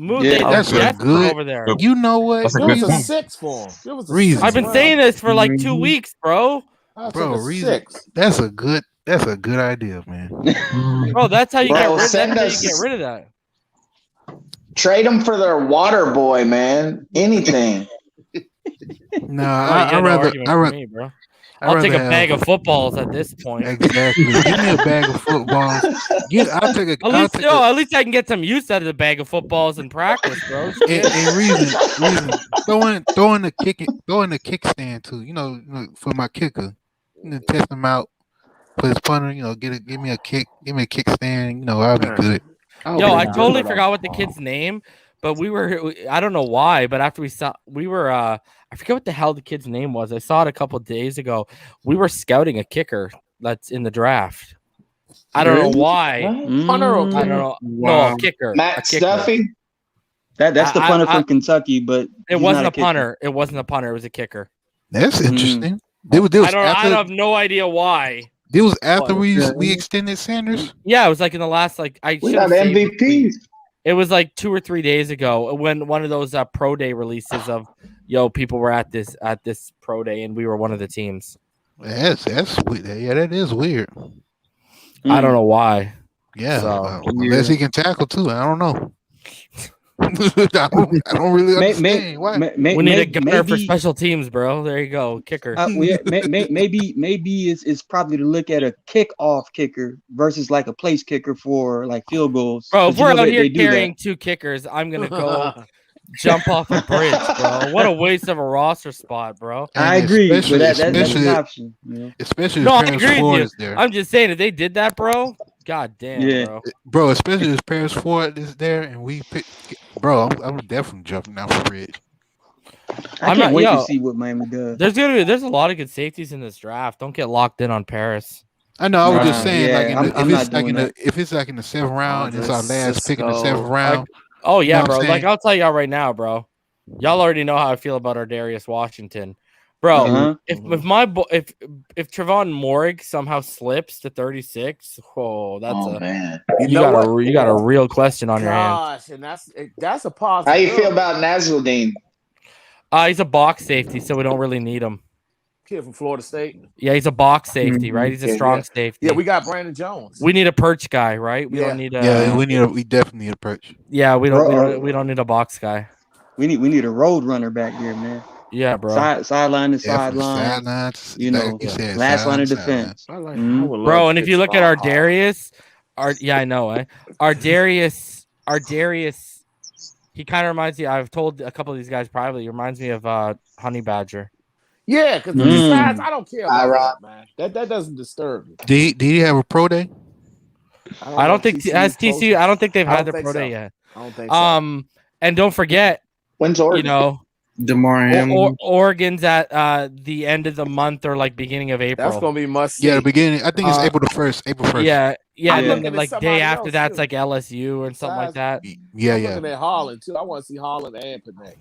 Move Yeah, that's a desperate good- over there. You know what? That's a There good was a point. 6 for him. There was a Reason. 6 I've been round. saying this for like 2 weeks, bro. I Bro, took a reason. 6. That's a good idea, man. Bro, that's how you Bro, get send rid. us- You get rid of that. Trade them for their water boy, man. Anything. No, Oh, I you got no rather argument I for rather me, bro. I'd I'll take a rather bag have- of footballs at this point. Exactly. Give me a bag of footballs. I'll take a. At least I can get some use out of the bag of footballs in practice, bro. And reason. Throw in the kickstand too. For my kicker. Test him out. For his punter, give me a kickstand. I'll be good. Yo, I totally forgot what the kid's name, but I don't know why, but after I forget what the hell the kid's name was. I saw it a couple days ago. We were scouting a kicker that's in the draft. I don't know why. Punter or I don't know. No, a kicker. Matt a kicker. Stuffy. That's the punter I- from Kentucky, but It he's wasn't not a kicker. punter. It wasn't a punter. It was a kicker. That's interesting. It was I have no idea why. It was after we extended Sanders. Yeah, it was like in the last We should've got saved it. MVP. It was like 2 or 3 days ago when one of those pro day releases of people were at this pro day and we were one of the teams. That's weird. Yeah, that is weird. I don't know why. Yeah, So, unless he can tackle too. I don't know. I don't really understand why. We need a gunner for special teams, bro. There you go, kicker. Maybe it's probably to look at a kickoff kicker versus like a place kicker for like field goals. Bro, if we're out here they do carrying that. 2 kickers, I'm gonna go jump off a bridge, bro. What a waste of a roster spot, bro. I agree, but that's an option. Yeah. Especially no, I Paris agree Ford with is you. there. I'm just saying, if they did that, bro, god damn, bro. Especially if Paris Ford is there, and we pick, bro. I'm definitely jumping off the bridge. I can't wait to see what Miami does. There's a lot of good safeties in this draft. Don't get locked in on Paris. I know. I was just saying, if it's like in the 7th round, and it's our last pick in the 7th round. Oh yeah, bro. Like I'll tell y'all right now, bro. Y'all already know how I feel about our Darius Washington, bro. If Trevon Morig somehow slips to 36, man. You got a real question on your hands. And that's a possibility. How you feel about Nasruddin? He's a box safety, so we don't really need him. Kid from Florida State. Yeah, he's a box safety, right? He's a strong safety. Yeah, we got Brandon Jones. We need a perch guy, right? We don't need a. Yeah, we definitely need a perch. Yeah, we don't need a box guy. We need a road runner back here, man. Yeah, bro. Sideline to sideline. Last line of defense. Bro, and if you look at our Darius, I know, our Darius, he kind of reminds me. I've told a couple of these guys privately. He reminds me of Honey Badger. Yeah, because the size, I don't care about that, man. That doesn't disturb me. Did he have a pro day? I don't think as TCU. I don't think they've had their pro day yet. I don't think so. And don't forget, when's Oregon? You know, DeMar Hamlin. Oregon's at the end of the month or like beginning of April. That's gonna be must. Yeah, the beginning. I think it's April 1st. April 1st. Yeah. And then like day after that's too. like LSU or something like that. Yeah. I'm looking at Holland too. I want to see Holland and Panay.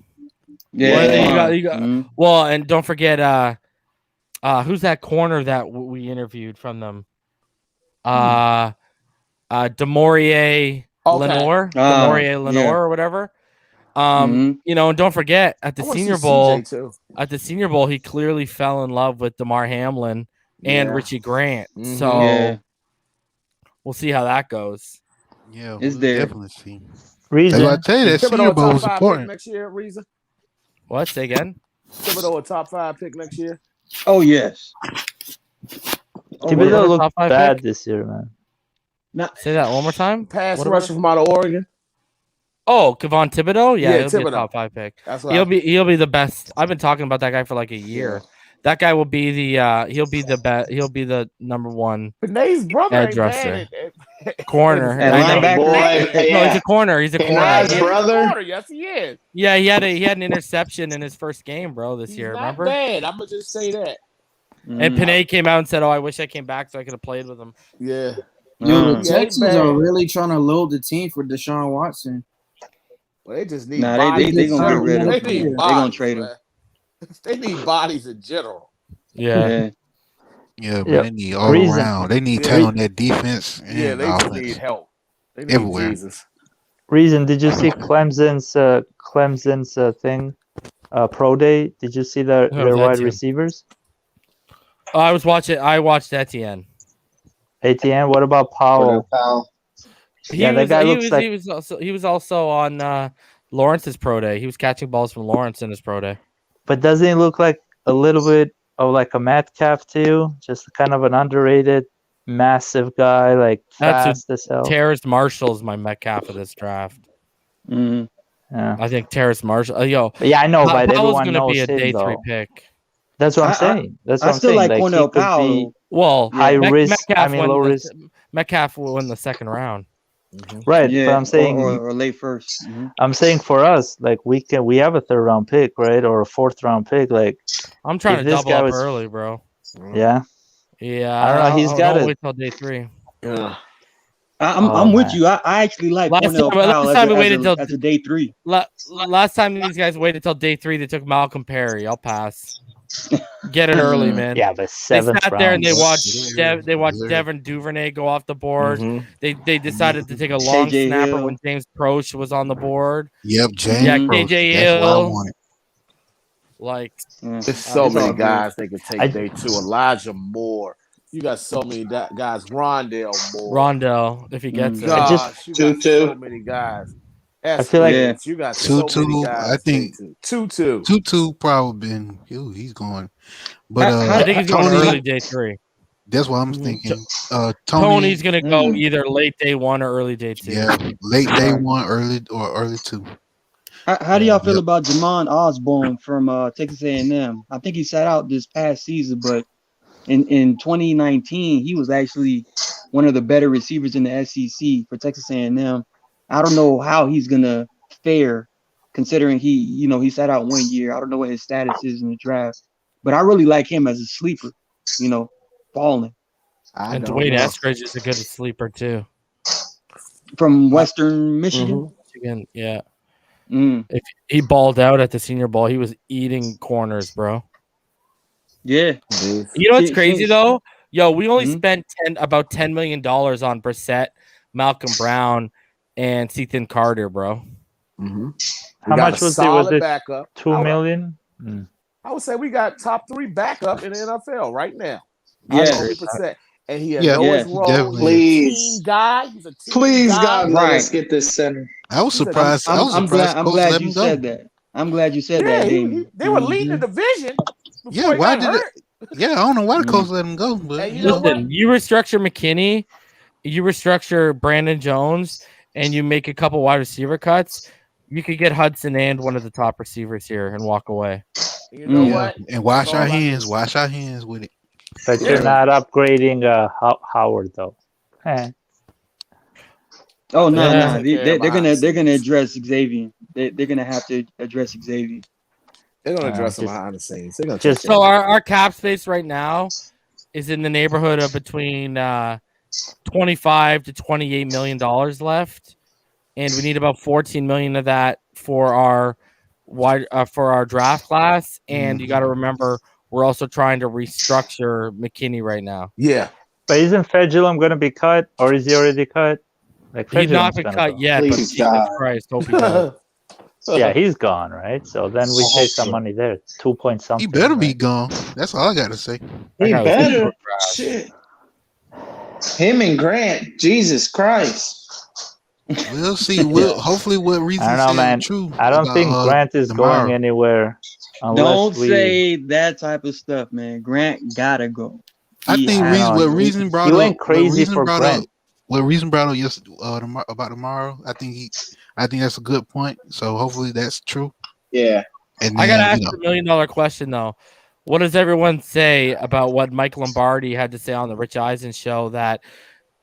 Yeah, you got. Well, and don't forget, who's that corner that we interviewed from them? Demorier Lenore, or whatever. You know, and don't forget at the Senior Bowl, he clearly fell in love with DeMar Hamlin and Richie Grant. So we'll see how that goes. Yeah, is there definitely see. Reason. I tell you that Senior Bowl was important. Next year, Reason. What? Say again? Thibodeau a top 5 pick next year? Oh yes. Thibodeau looked bad this year, man. Say that one more time. Pass rusher from out of Oregon. Oh, Kevon Thibodeau? Yeah, he'll Thibodeau. be a top 5 pick. That's he'll be the best. I've been talking about that guy for like a year. Yeah. That guy will be he'll be the best. He'll be the number 1 Panay's brother edge rusher. Corner. Boy, no, he's a corner. He's a corner. Brother. Yes, he is. Yeah, he had an interception in his first game, bro, this year. Remember? Bad. I'm gonna just say that. And Panay came out and said, "Oh, I wish I came back so I could have played with him." Yeah. Yo, the Texans are really trying to load the team for Deshaun Watson. Well, they just need. They gonna get rid of him. They gonna trade him. They need bodies in general. Yeah. Yeah, but they need all around. They need talent on that defense. And they offense. need help. They need everywhere. Jesus. Reason, did you see Clemson's thing? Pro day? Did you see their wide receivers? Oh, I watched Etienne. Etienne, what about Powell? That guy looks like he was also on Lawrence's pro day. He was catching balls from Lawrence in his pro day. But doesn't he look like a little bit of like a Metcalf too? Just kind of an underrated, massive guy, like fast as hell. Terrace Marshall's my Metcalf of this draft. Yeah, I think Terrace Marshall. Yeah, I know, but everyone going to be a day 3 pick. That's what I'm saying. That's what I'm still saying. like Cornell Powell. High risk. Low risk. Metcalf will win the 2nd round. Right, but I'm saying or late first. I'm saying for us, like we have a 3rd round pick, right, or a 4th round pick. Like I'm trying to double up early, bro. Yeah. I don't know. He's got to wait till day 3. Yeah. I'm with you. I actually like Cornell Powell as a day 3. Last time these guys waited till day 3, they took Malcolm Perry. I'll pass. Get it early, man. Yeah, but 7th They sat there and they round. watched Devin Duvernay go off the board. They decided to take a long snapper when James Proche was on the board. Yep, James. Yeah, KJ Hill. Like, there's so many guys they could take day 2. Elijah Moore. You got so many guys. Rondell Moore. Rondell, if he gets it. Gosh, you got so many guys. I feel like you got so many 2-2. guys. I think 2-2. 2-2 probably been. He's going. But I think he's going Tony, early day 3. that's what I'm thinking. Tony's going to go either late day 1 or early day 2. Yeah, late day 1, early 2. How do y'all feel about Jamon Osborne from Texas A&M? I think he sat out this past season, but in 2019 he was actually one of the better receivers in the SEC for Texas A&M. I don't know how he's gonna fare, considering he sat out 1 year. I don't know what his status is in the draft, but I really like him as a sleeper. Balling. And Dwayne Eskridge is a good sleeper too. From Western Michigan. Michigan, yeah. If he balled out at the Senior Bowl, he was eating corners, bro. Yeah. You know what's crazy though? Yo, we only spent about $10 million on Brissett, Malcolm Brown, and Ethan Carter, bro. How much was it? Was it backup. $2 million? I would say we got top 3 backup in the NFL right now. Yeah. 100%. And he knows his role. Please. He's a team guy. He's a team Please, guy. God, let us get this center. I was surprised. I'm glad you said that. I'm glad you said that. They were leading the division. Yeah, why did it? Yeah, I don't know why the coach let him go. But listen, you restructure McKinney, you restructure Brandon Jones, and you make a couple wide receiver cuts. You could get Hudson and one of the top receivers here and walk away. You know what? And wash our hands. Wash our hands with it. But you're not upgrading Howard though. Oh no, they're gonna address Xavier. They're gonna have to address Xavier. They're gonna address him behind the scenes. So our cap space right now is in the neighborhood of between $25 to $28 million left, and we need about $14 million of that for our draft class. And you got to remember, we're also trying to restructure McKinney right now. Yeah, but isn't Fedulum going to be cut, or is he already cut? Like he's not been cut yet, but Jesus Christ, hope he does. Yeah, he's gone, right? So then we save some money there. 2 point something. He better be gone. That's all I got to say. He better. Shit. Him and Grant. Jesus Christ. We'll see. Hopefully, what reason I don't know, man. True. I don't think Grant is going anywhere. Don't say that type of stuff, man. Grant gotta go. I think what reason brought you up. went crazy for Grant. What reason brought up about tomorrow? I think that's a good point. So hopefully that's true. Yeah. And then, I gotta ask $1 million question though. What does everyone say about what Mike Lombardi had to say on the Rich Eisen show that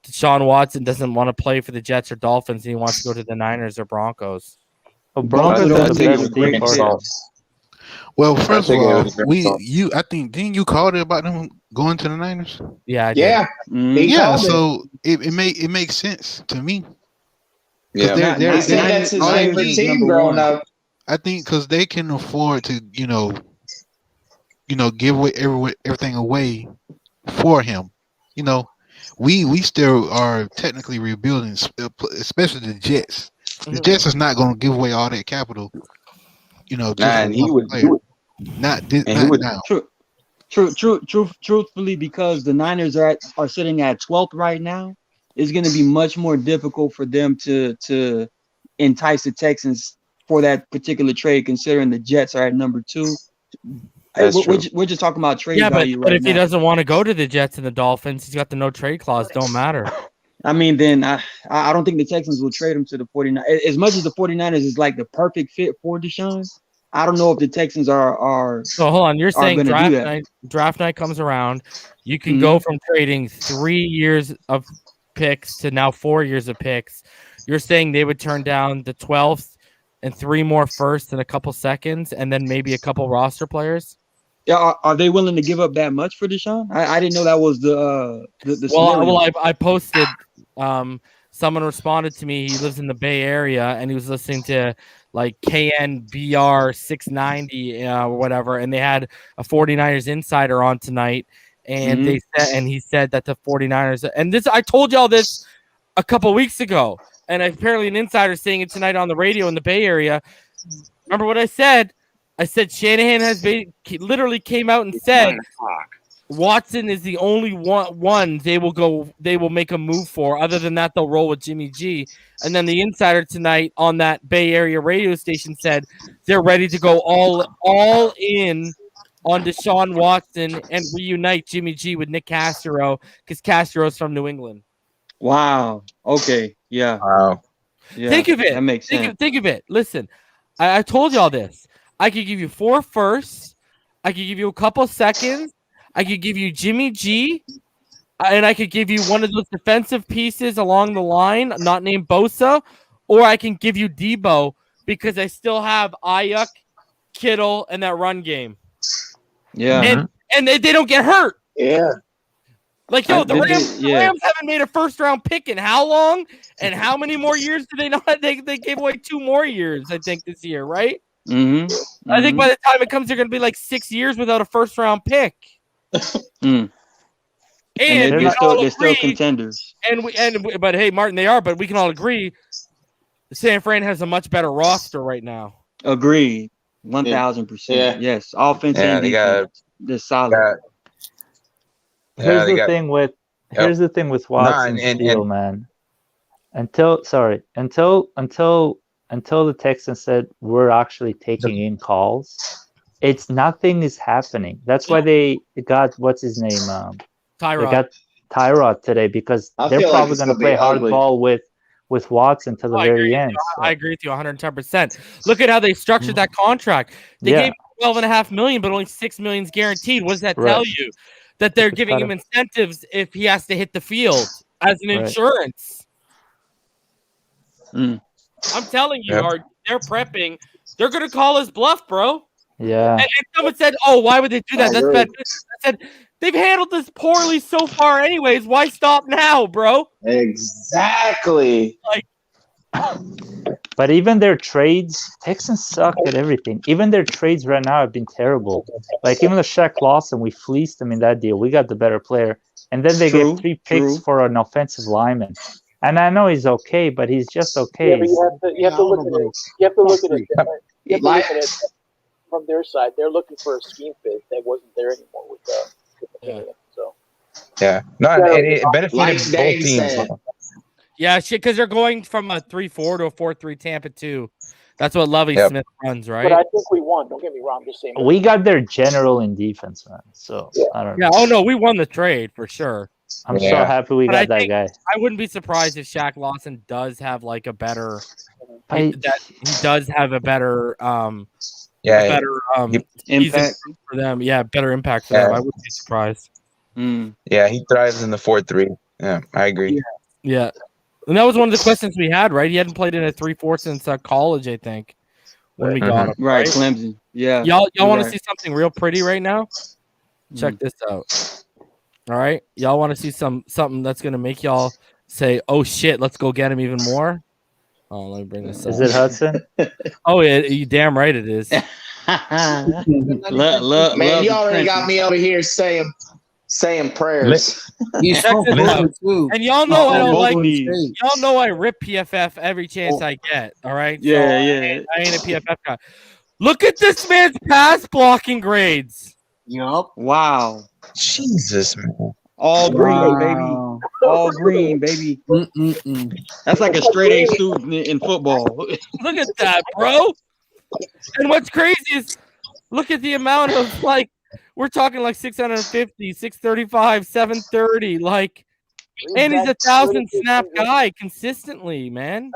Deshaun Watson doesn't want to play for the Jets or Dolphins and he wants to go to the Niners or Broncos? Well, Broncos are the best team for Well, first of all, I think didn't you call it about them going to the Niners? Yeah, I did. Yeah. Yeah, so it makes sense to me. Yeah, that's his favorite team growing up. I think because they can afford to, give away everything away for him. We still are technically rebuilding, especially the Jets. The Jets is not going to give away all that capital. And he would do it. Not now. Truthfully, because the Niners are sitting at 12th right now, it's going to be much more difficult for them to entice the Texans for that particular trade, considering the Jets are at number 2. We're just talking about trade value but if he doesn't want to go to the Jets and the Dolphins, he's got the no trade clause. Don't matter. I mean, then I don't think the Texans will trade him to the 49ers. As much as the 49ers is like the perfect fit for Deshaun, I don't know if the Texans are. So hold on, you're saying draft night comes around, you can go from trading 3 years of picks to now 4 years of picks. You're saying they would turn down the 12th and 3 more firsts and a couple seconds, and then maybe a couple roster players. Yeah, are they willing to give up that much for Deshaun? I didn't know that was the well, I posted. Someone responded to me. He lives in the Bay Area, and he was listening to like KNBR 690 or whatever, and they had a 49ers insider on tonight, and he said that the 49ers, and this I told y'all this a couple weeks ago, and apparently an insider saying it tonight on the radio in the Bay Area. Remember what I said? I said Shanahan literally came out and said Watson is the only one they will make a move for. Other than that, they'll roll with Jimmy G. And then the insider tonight on that Bay Area radio station said they're ready to go all in on Deshaun Watson and reunite Jimmy G with Nick Castro because Castro's from New England. Wow. Okay. Yeah. Wow. Yeah. Think of it. That makes sense. Think of it. Listen, I told y'all this. I could give you 4 firsts. I could give you a couple seconds. I could give you Jimmy G, and I could give you one of those defensive pieces along the line, not named Bosa, or I can give you Debo because I still have Ayuk, Kittle, and that run game. Yeah. And they don't get hurt. Yeah. Like, yo, the Rams haven't made a first-round pick in how long? And how many more years do they not? They gave away 2 more years, I think, this year, right? Mm-hmm. I think by the time it comes, they're going to be like 6 years without a first-round pick. And they're still contenders. But hey, Martin, they are. But we can all agree, San Fran has a much better roster right now. Agreed, 1,000%. Yeah. Yes, offense and defense. They're solid. Here's the thing with Watson, man. Until the Texans said we're actually taking in calls, nothing is happening. That's why they got what's his name, Tyrod. They got Tyrod today because they're probably going to play hardball with Watson to the very end. I agree with you 110%. Look at how they structured that contract. They gave him $12.5 million, but only $6 million is guaranteed. What does that tell you? That they're giving him incentives if he has to hit the field as an insurance. I'm telling you, they're prepping. They're going to call his bluff, bro. Yeah. And someone said, "Oh, why would they do that? That's bad." I said, "They've handled this poorly so far, anyways. Why stop now, bro?" Exactly. But even their trades, Texans suck at everything. Even their trades right now have been terrible. Like even the Shaq Lawson, we fleeced them in that deal. We got the better player, and then they gave 3 picks for an offensive lineman. And I know he's okay, but he's just okay. Yeah, but you have to look at it. You have to look at it from their side. They're looking for a scheme fit that wasn't there anymore with the So it benefited both teams. Yeah, shit, because they're going from a 3-4 to a 4-3 Tampa 2. That's what Lovie Smith runs, right? But I think we won. Don't get me wrong. I'm just saying. We got their general in defense, man. So I don't know. Yeah. Oh no, we won the trade for sure. I'm so happy we got that guy. I wouldn't be surprised if Shaq Lawson does have like a better. He does have a better. Impact for them. Yeah, better impact for them. I wouldn't be surprised. Yeah, he thrives in the 4-3. Yeah, I agree. Yeah. And that was one of the questions we had, right? He hadn't played in a 3-4 since college, I think, when we got him. Right, Clemson. Yeah. Y'all want to see something real pretty right now? Check this out. All right? Y'all want to see something that's going to make y'all say, oh, shit, let's go get him even more? Oh, let me bring this up. Is it Hudson? Oh, you damn right it is. Man, you already got me over here saying prayers. And y'all know I don't like. Y'all know I rip PFF every chance I get. All right. Yeah, so I ain't a PFF guy. Look at this man's pass blocking grades. Yup. Wow. Jesus, man. All green, baby. All green, baby. That's like a straight A student in football. Look at that, bro. And what's crazy is look at the amount of we're talking like 650, 635, 730, and he's 1,000 snap guy consistently, man.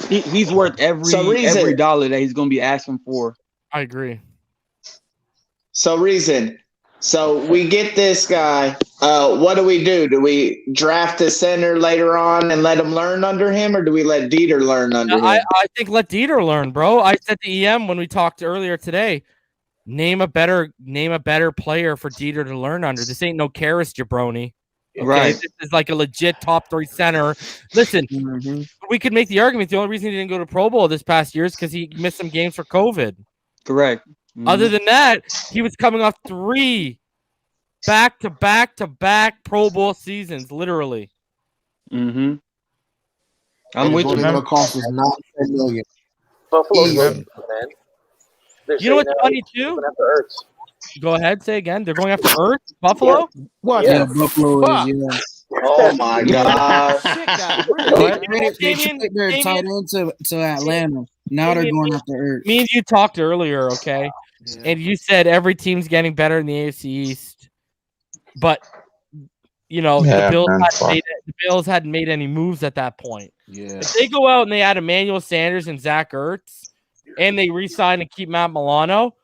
He's worth every dollar that he's going to be asking for. I agree. So we get this guy. What do we do? Do we draft a center later on and let him learn under him, or do we let Dieter learn under him? I think let Dieter learn, bro. I said to EM when we talked earlier today, name a better player for Dieter to learn under. This ain't no Karras jabroni. Okay? Right. This is like a legit top 3 center. Listen, we could make the argument the only reason he didn't go to Pro Bowl this past year is because he missed some games for COVID. Correct. Other than that, he was coming off 3 back-to-back Pro Bowl seasons, literally. I'm with you. Going to cost us $9 million. Buffalo's man. They're You know what's saying, funny they're too? going after Ertz. Go ahead, say again. They're going after Earth, Buffalo. What? Yeah, the Buffalo fuck? is. Yeah. Oh my God. Shit got real. They traded their tight end to Atlanta. Now they're going after Ertz. Me and you talked earlier, okay? Yeah. And you said every team's getting better in the AFC East, but you know Yeah, the Bills hadn't made any moves at that point. Yeah. If they go out and they add Emmanuel Sanders and Zach Ertz, and they re-sign and keep Matt Milano,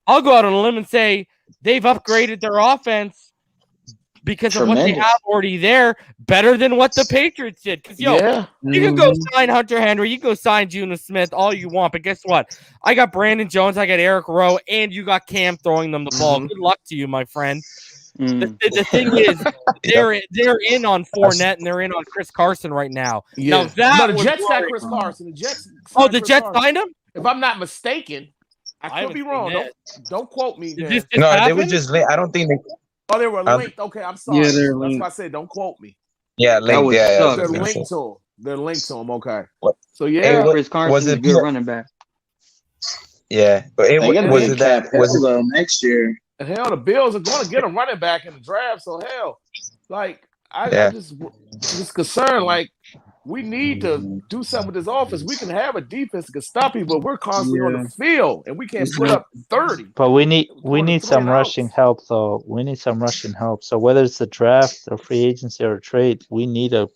I'll go out on a limb and say they've upgraded their offense because of what they have already there, better than what the Patriots did. Because, you can go sign Hunter Henry, you can go sign Juno Smith, all you want. But guess what? I got Brandon Jones, I got Eric Rowe, and you got Cam throwing them the ball. Good luck to you, my friend. The thing is, they're in on Fournette and they're in on Chris Carson right now. Yeah. Now, the Jets got Chris Carson. The Jets. The Jets signed him? If I'm not mistaken, I could be wrong. Don't quote me. No, they were just late. I don't think they. Oh, they were linked. Okay, I'm sorry. Yeah, they're That's linked. why I said don't quote me. Yeah, linked. Yeah, They're linked to him. They're linked to him. Okay. So Hey, Chris Carson is a good running back. Yeah, but was it that? Was it next year? Hell, the Bills are going to get a running back in the draft. So hell, like I just concerned. Like we need to do something with this offense. We can have a defense that can stop people, but we're constantly on the field and we can't put up 30. But we need some rushing help, though. We need some rushing help. So whether it's the draft or free agency or a trade, we need a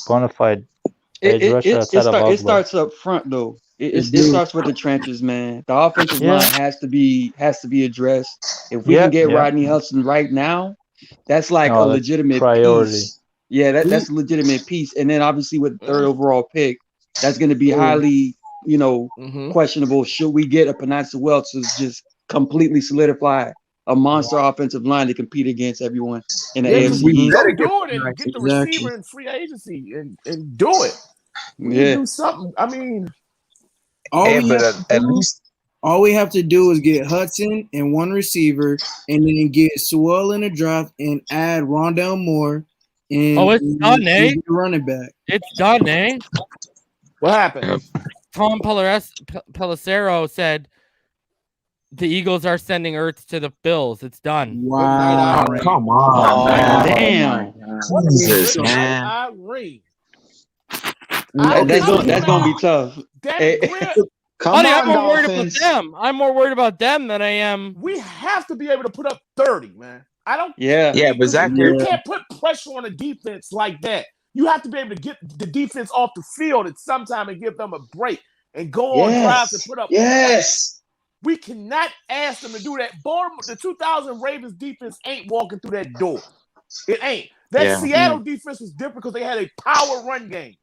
bona fide edge rusher outside of It starts up front, though. It starts with the trenches, man. The offensive line has to be addressed. If we can get Rodney Hudson right now, that's like a legitimate priority. Piece. Yeah, that's a legitimate piece. And then obviously with the third overall pick, that's going to be highly, questionable. Should we get a Panasa Welch to just completely solidify a monster offensive line to compete against everyone in the AFC? We got to do it and get the receiver in free agency and do it. We do something. I mean, all we have to do is get Hudson and one receiver, and then get Sewell in the draft and add Rondell Moore. And it's done, eh? Running back. It's done, eh? What happened? Tom Pelissero said the Eagles are sending Ertz to the Bills. It's done. Wow. Come on, man. Damn. Jesus, man. That's gonna be tough. I'm more worried about them. I'm more worried about them than I am. We have to be able to put up 30, man. I don't. Yeah, but Zach, you can't put pressure on a defense like that. You have to be able to get the defense off the field at some time and give them a break and go on drives and put up. Yes. We cannot ask them to do that. The 2000 Ravens defense ain't walking through that door. It ain't. That Seattle defense was different because they had a power run game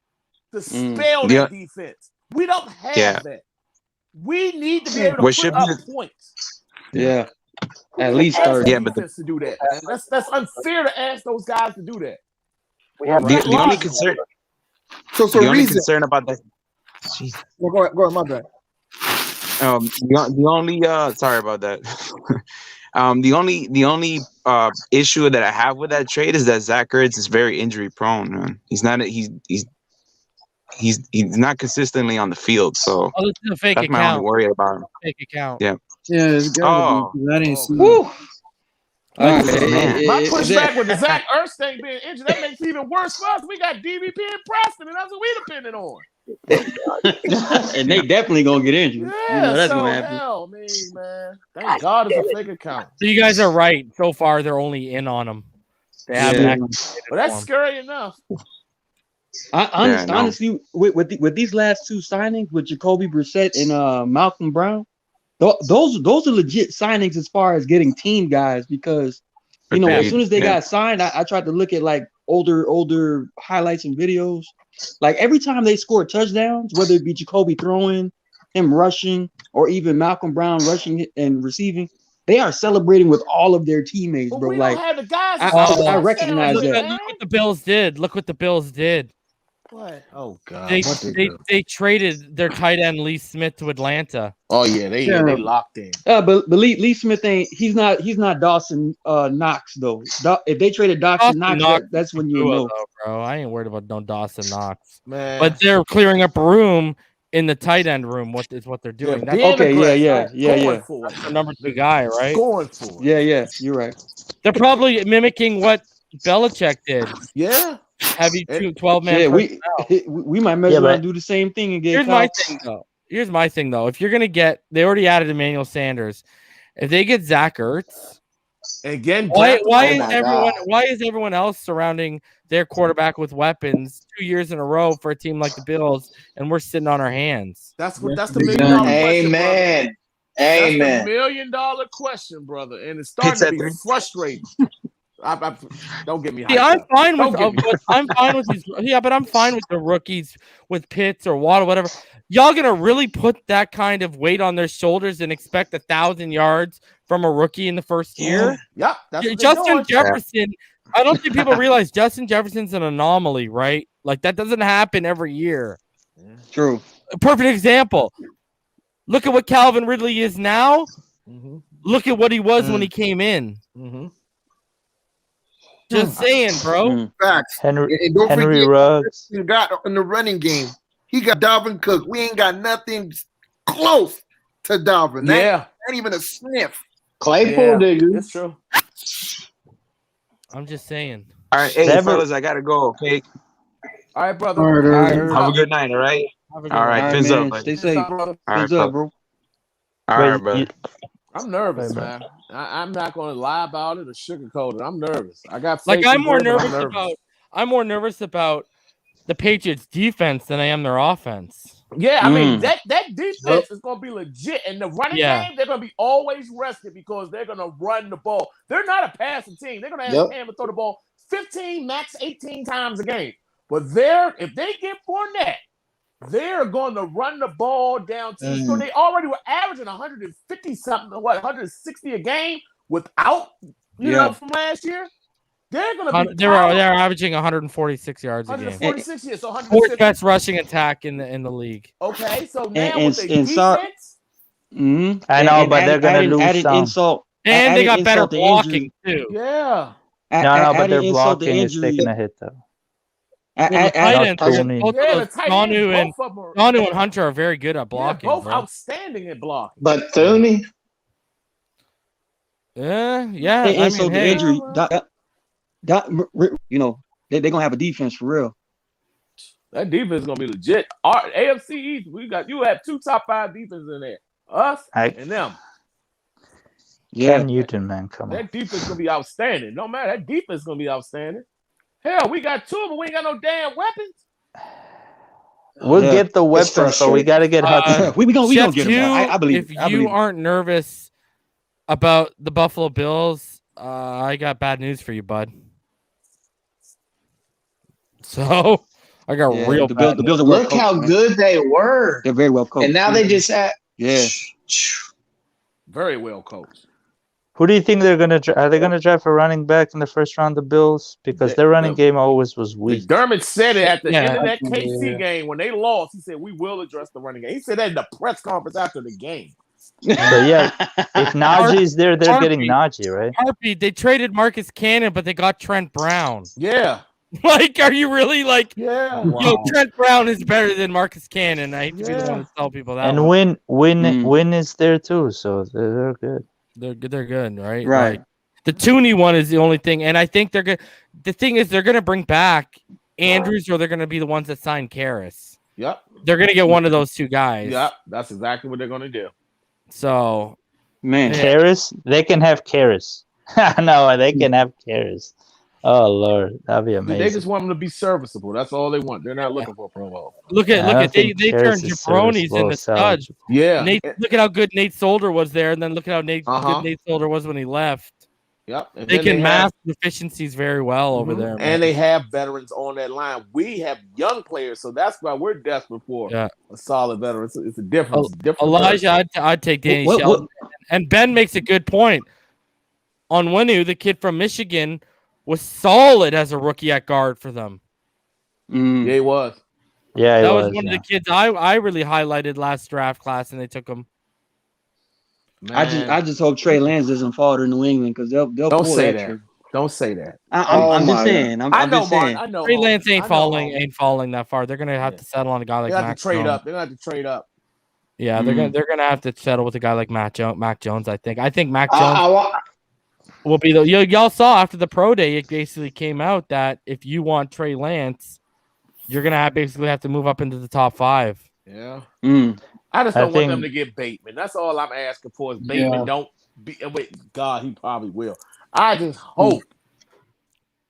to spell that defense. We don't have that. We need to be able to put up points. Yeah. At least 30. Yeah, but to do that. That's unfair to ask those guys to do that. We have the only concern. The only concern about that. Go ahead, my bad. The only sorry about that. The only issue that I have with that trade is that Zach Ertz is very injury prone, man. He's not consistently on the field, so this is a fake that's account. my only worry about him. Fake account. Yeah. Yeah, it's gotta be. I didn't see My pushback with the Zach Ertz thing being injured, that makes it even worse for us. We got DVP and Preston, and that's what we depending on. And they definitely gonna get injured. Yeah, that's so gonna happen. hell, man. Thank God it's a fake account. So you guys are right. So far, they're only in on them. They haven't. But that's scary enough. Honestly, with these last two signings with Jacoby Brissett and Malcolm Brown, those are legit signings as far as getting team guys, because as soon as they got signed, I tried to look at like older highlights and videos. Like every time they score touchdowns, whether it be Jacoby throwing, him rushing, or even Malcolm Brown rushing and receiving, they are celebrating with all of their teammates, bro. We like don't have the guys. I recognize that. Look what the Bills did. Look what the Bills did. What? Oh God! They traded their tight end Lee Smith to Atlanta. Oh yeah, they locked in. But Lee Smith he's not Dawson Knox though. If they traded Dawson Knox, that's when you know. Bro, I ain't worried about no Dawson Knox. Man. But they're clearing up room in the tight end room. What they're doing? That's Okay, yeah. That's the number 2 guy, right? Going for it. Yeah. You're right. They're probably mimicking what Belichick did. Yeah. Heavy 12-man. Yeah, we might mess around and do the same thing and get. Here's my thing though. If you're gonna get, they already added Emmanuel Sanders. If they get Zach Ertz, again, why is everyone else surrounding their quarterback with weapons 2 years in a row for a team like the Bills, and we're sitting on our hands? That's the $1 million question. Amen. That's the $1 million question, brother, and it's starting to be frustrating. Don't get me. I'm fine with these. Yeah, but I'm fine with the rookies with Pitts or Waddle, whatever. Y'all gonna really put that kind of weight on their shoulders and expect 1,000 yards from a rookie in the first year? Yeah, that's Justin Jefferson. I don't think people realize Justin Jefferson's an anomaly, right? Like that doesn't happen every year. True. A perfect example. Look at what Calvin Ridley is now. Mm-hmm. Look at what he was when he came in. Mm-hmm. Just saying, bro. Facts. Henry Ruggs. He got in the running game. He got Dalvin Cook. We ain't got nothing close to Dalvin. Not even a sniff. Claypool, dude. That's true. I'm just saying. All right, hey, fellas, I gotta go. Okay. All right, brother. All right, have a good night. All right. All right, fins up. Stay safe, brother. Fins up, bro. All right, brother. I'm nervous, man. I'm not going to lie about it or sugarcoat it. I'm nervous. I got I'm more nervous about the Patriots defense than I am their offense. Yeah, I mean that defense is going to be legit, and the running game they're going to be always rested because they're going to run the ball. They're not a passing team. They're going to have him to throw the ball 15, max 18 times a game. But if they get Fournette, they're going to run the ball down to so they already were averaging 150 something, 160 a game without know from last year. They're going to be they're averaging 146 yards a game. 146 years, so 160. Fourth best rushing attack in the league. Okay, so now with the defense, I know, but they're going to lose some. Insult, and they got better blocking too. Yeah. No, but their blocking is taking a hit though. Nonu and Hunter are very good at blocking. Both outstanding at blocking. But Thuney, yeah. The injury. They're gonna have a defense for real. That defense is gonna be legit. Our AFC East, you have 2 top 5 defenses in there. Us and them. Yeah, Cam Newton, man, come on. That defense is gonna be outstanding. No matter, that defense is gonna be outstanding. Hell, we got 2 of them. We ain't got no damn weapons. We'll get the weapons, but we got to get Hudson. We gonna get him. I believe. If you aren't nervous about the Buffalo Bills, I got bad news for you, bud. So I got real. The Bills are look how good they were. They're very well coached, and now they just had very well coached. Who do you think they're gonna? Are they gonna draft a running back in the first round? The Bills, because their running game always was weak. Dermott said it at the end of that KC game when they lost. He said, "We will address the running game." He said that in the press conference after the game. So if Najee is there, they're getting Najee, right? Harpy, they traded Marcus Cannon, but they got Trent Brown. Yeah. Like, are you really like? Yeah. Yo, Trent Brown is better than Marcus Cannon. I hate to be the one to tell people that. And Win is there too, so they're good. They're good, right? Right. Like, the Tooney one is the only thing, and I think they're good. The thing is, they're gonna bring back Andrews, or they're gonna be the ones that sign Karras. Yep. They're gonna get one of those 2 guys. Yep. That's exactly what they're gonna do. So, man, Karras, they can have Karras. No, they can have Karras. Oh Lord, that'd be amazing. They just want them to be serviceable. That's all they want. They're not looking for a Pro Bowl. Look at they turned jabronis into studs. Yeah. Look at how good Nate Solder was there, and then look at how good Nate Solder was when he left. Yep. They can mask deficiencies very well over there. And they have veterans on that line. We have young players, so that's why we're desperate for a solid veteran. It's a difference. Elijah, I'd take Danny Shelton. And Ben makes a good point. On Winu, the kid from Michigan, was solid as a rookie at guard for them. Yeah, he was. Yeah, that was one of the kids I really highlighted last draft class, and they took him. Man. I just hope Trey Lance doesn't fall to New England because they'll don't pull say that. Don't say that. I'm just saying. I'm just saying. I know. Trey Lance ain't falling that far. They're gonna have to settle on a guy like They have Mac to trade Jones. up. They're gonna have to trade up. Yeah, they're gonna have to settle with a guy like Mac Jones. I think Mac Jones will be the. Y'all saw after the pro day, it basically came out that if you want Trey Lance, you're gonna basically have to move up into the top 5. Yeah. I just don't want them to get Bateman. That's all I'm asking for is Bateman don't be. Wait, God, he probably will. I just hope.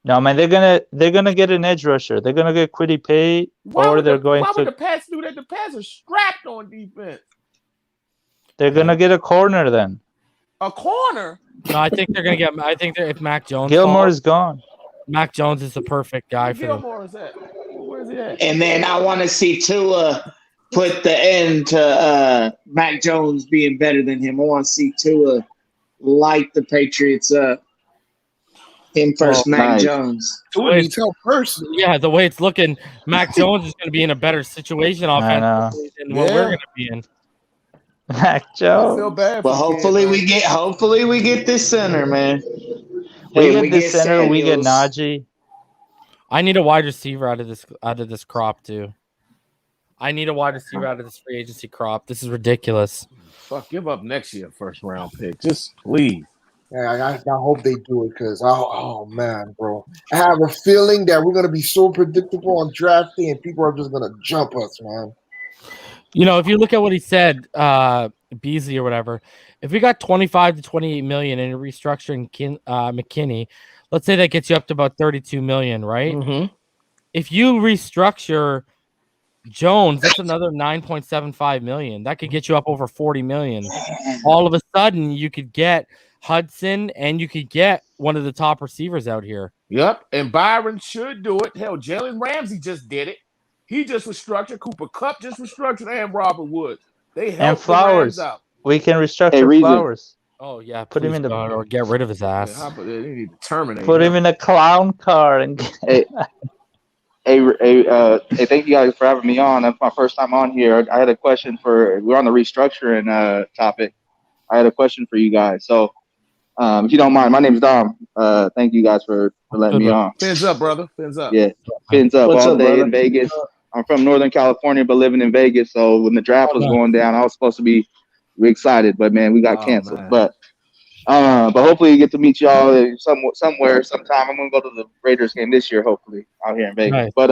No, man, they're gonna get an edge rusher. They're gonna get Kwity Paye, or they're going Why to. would the Pats do that? The Pats are strapped on defense. They're gonna get a corner then. A corner. No, I think they're gonna get. I think if Mac Jones, Gilmore is gone. Mac Jones is the perfect guy for them. Gilmore is that? Where's he at? And then I want to see Tua put the end to Mac Jones being better than him. I want to see Tua light the Patriots up. Him first, Mac Jones. Tua needs help first. Yeah, the way it's looking, Mac Jones is going to be in a better situation offensively than what we're going to be in. Mac Jones. I feel bad. Well, hopefully we get this center, man. We get this center. We get Najee. I need a wide receiver out of this crop too. I need a wide receiver out of this free agency crop. This is ridiculous. Fuck, give up next year first round pick. Just please. Yeah, I hope they do it because oh man, bro, I have a feeling that we're gonna be so predictable on draft day and people are just gonna jump us, man. You know, if you look at what he said, Beasley or whatever, if we got 25 to 28 million in restructuring McKinney, let's say that gets you up to about 32 million, right? Mm-hmm. If you restructure Jones, that's another 9.75 million. That could get you up over 40 million. All of a sudden, you could get Hudson and you could get one of the top receivers out here. Yep, and Byron should do it. Hell, Jalen Ramsey just did it. He just restructured. Cooper Kupp just restructured, and Robert Woods. They helped and Flowers. out. We can restructure Flowers. Oh yeah, put him in the or get rid of his ass. They need to terminate. Put him in a clown car and. Hey, thank you guys for having me on. That's my first time on here. I had a question we're on the restructuring topic. I had a question for you guys. So, if you don't mind, my name's Dom. Thank you guys for letting me on. Fins up, brother. Fins up. Yeah, fins up What's all up, day brother? in Vegas. I'm from Northern California, but living in Vegas. So when the draft was going down, I was supposed to be excited, but man, we got canceled. Man. But hopefully you get to meet y'all somewhere, sometime. I'm gonna go to the Raiders game this year, hopefully, out here in Vegas. Nice. But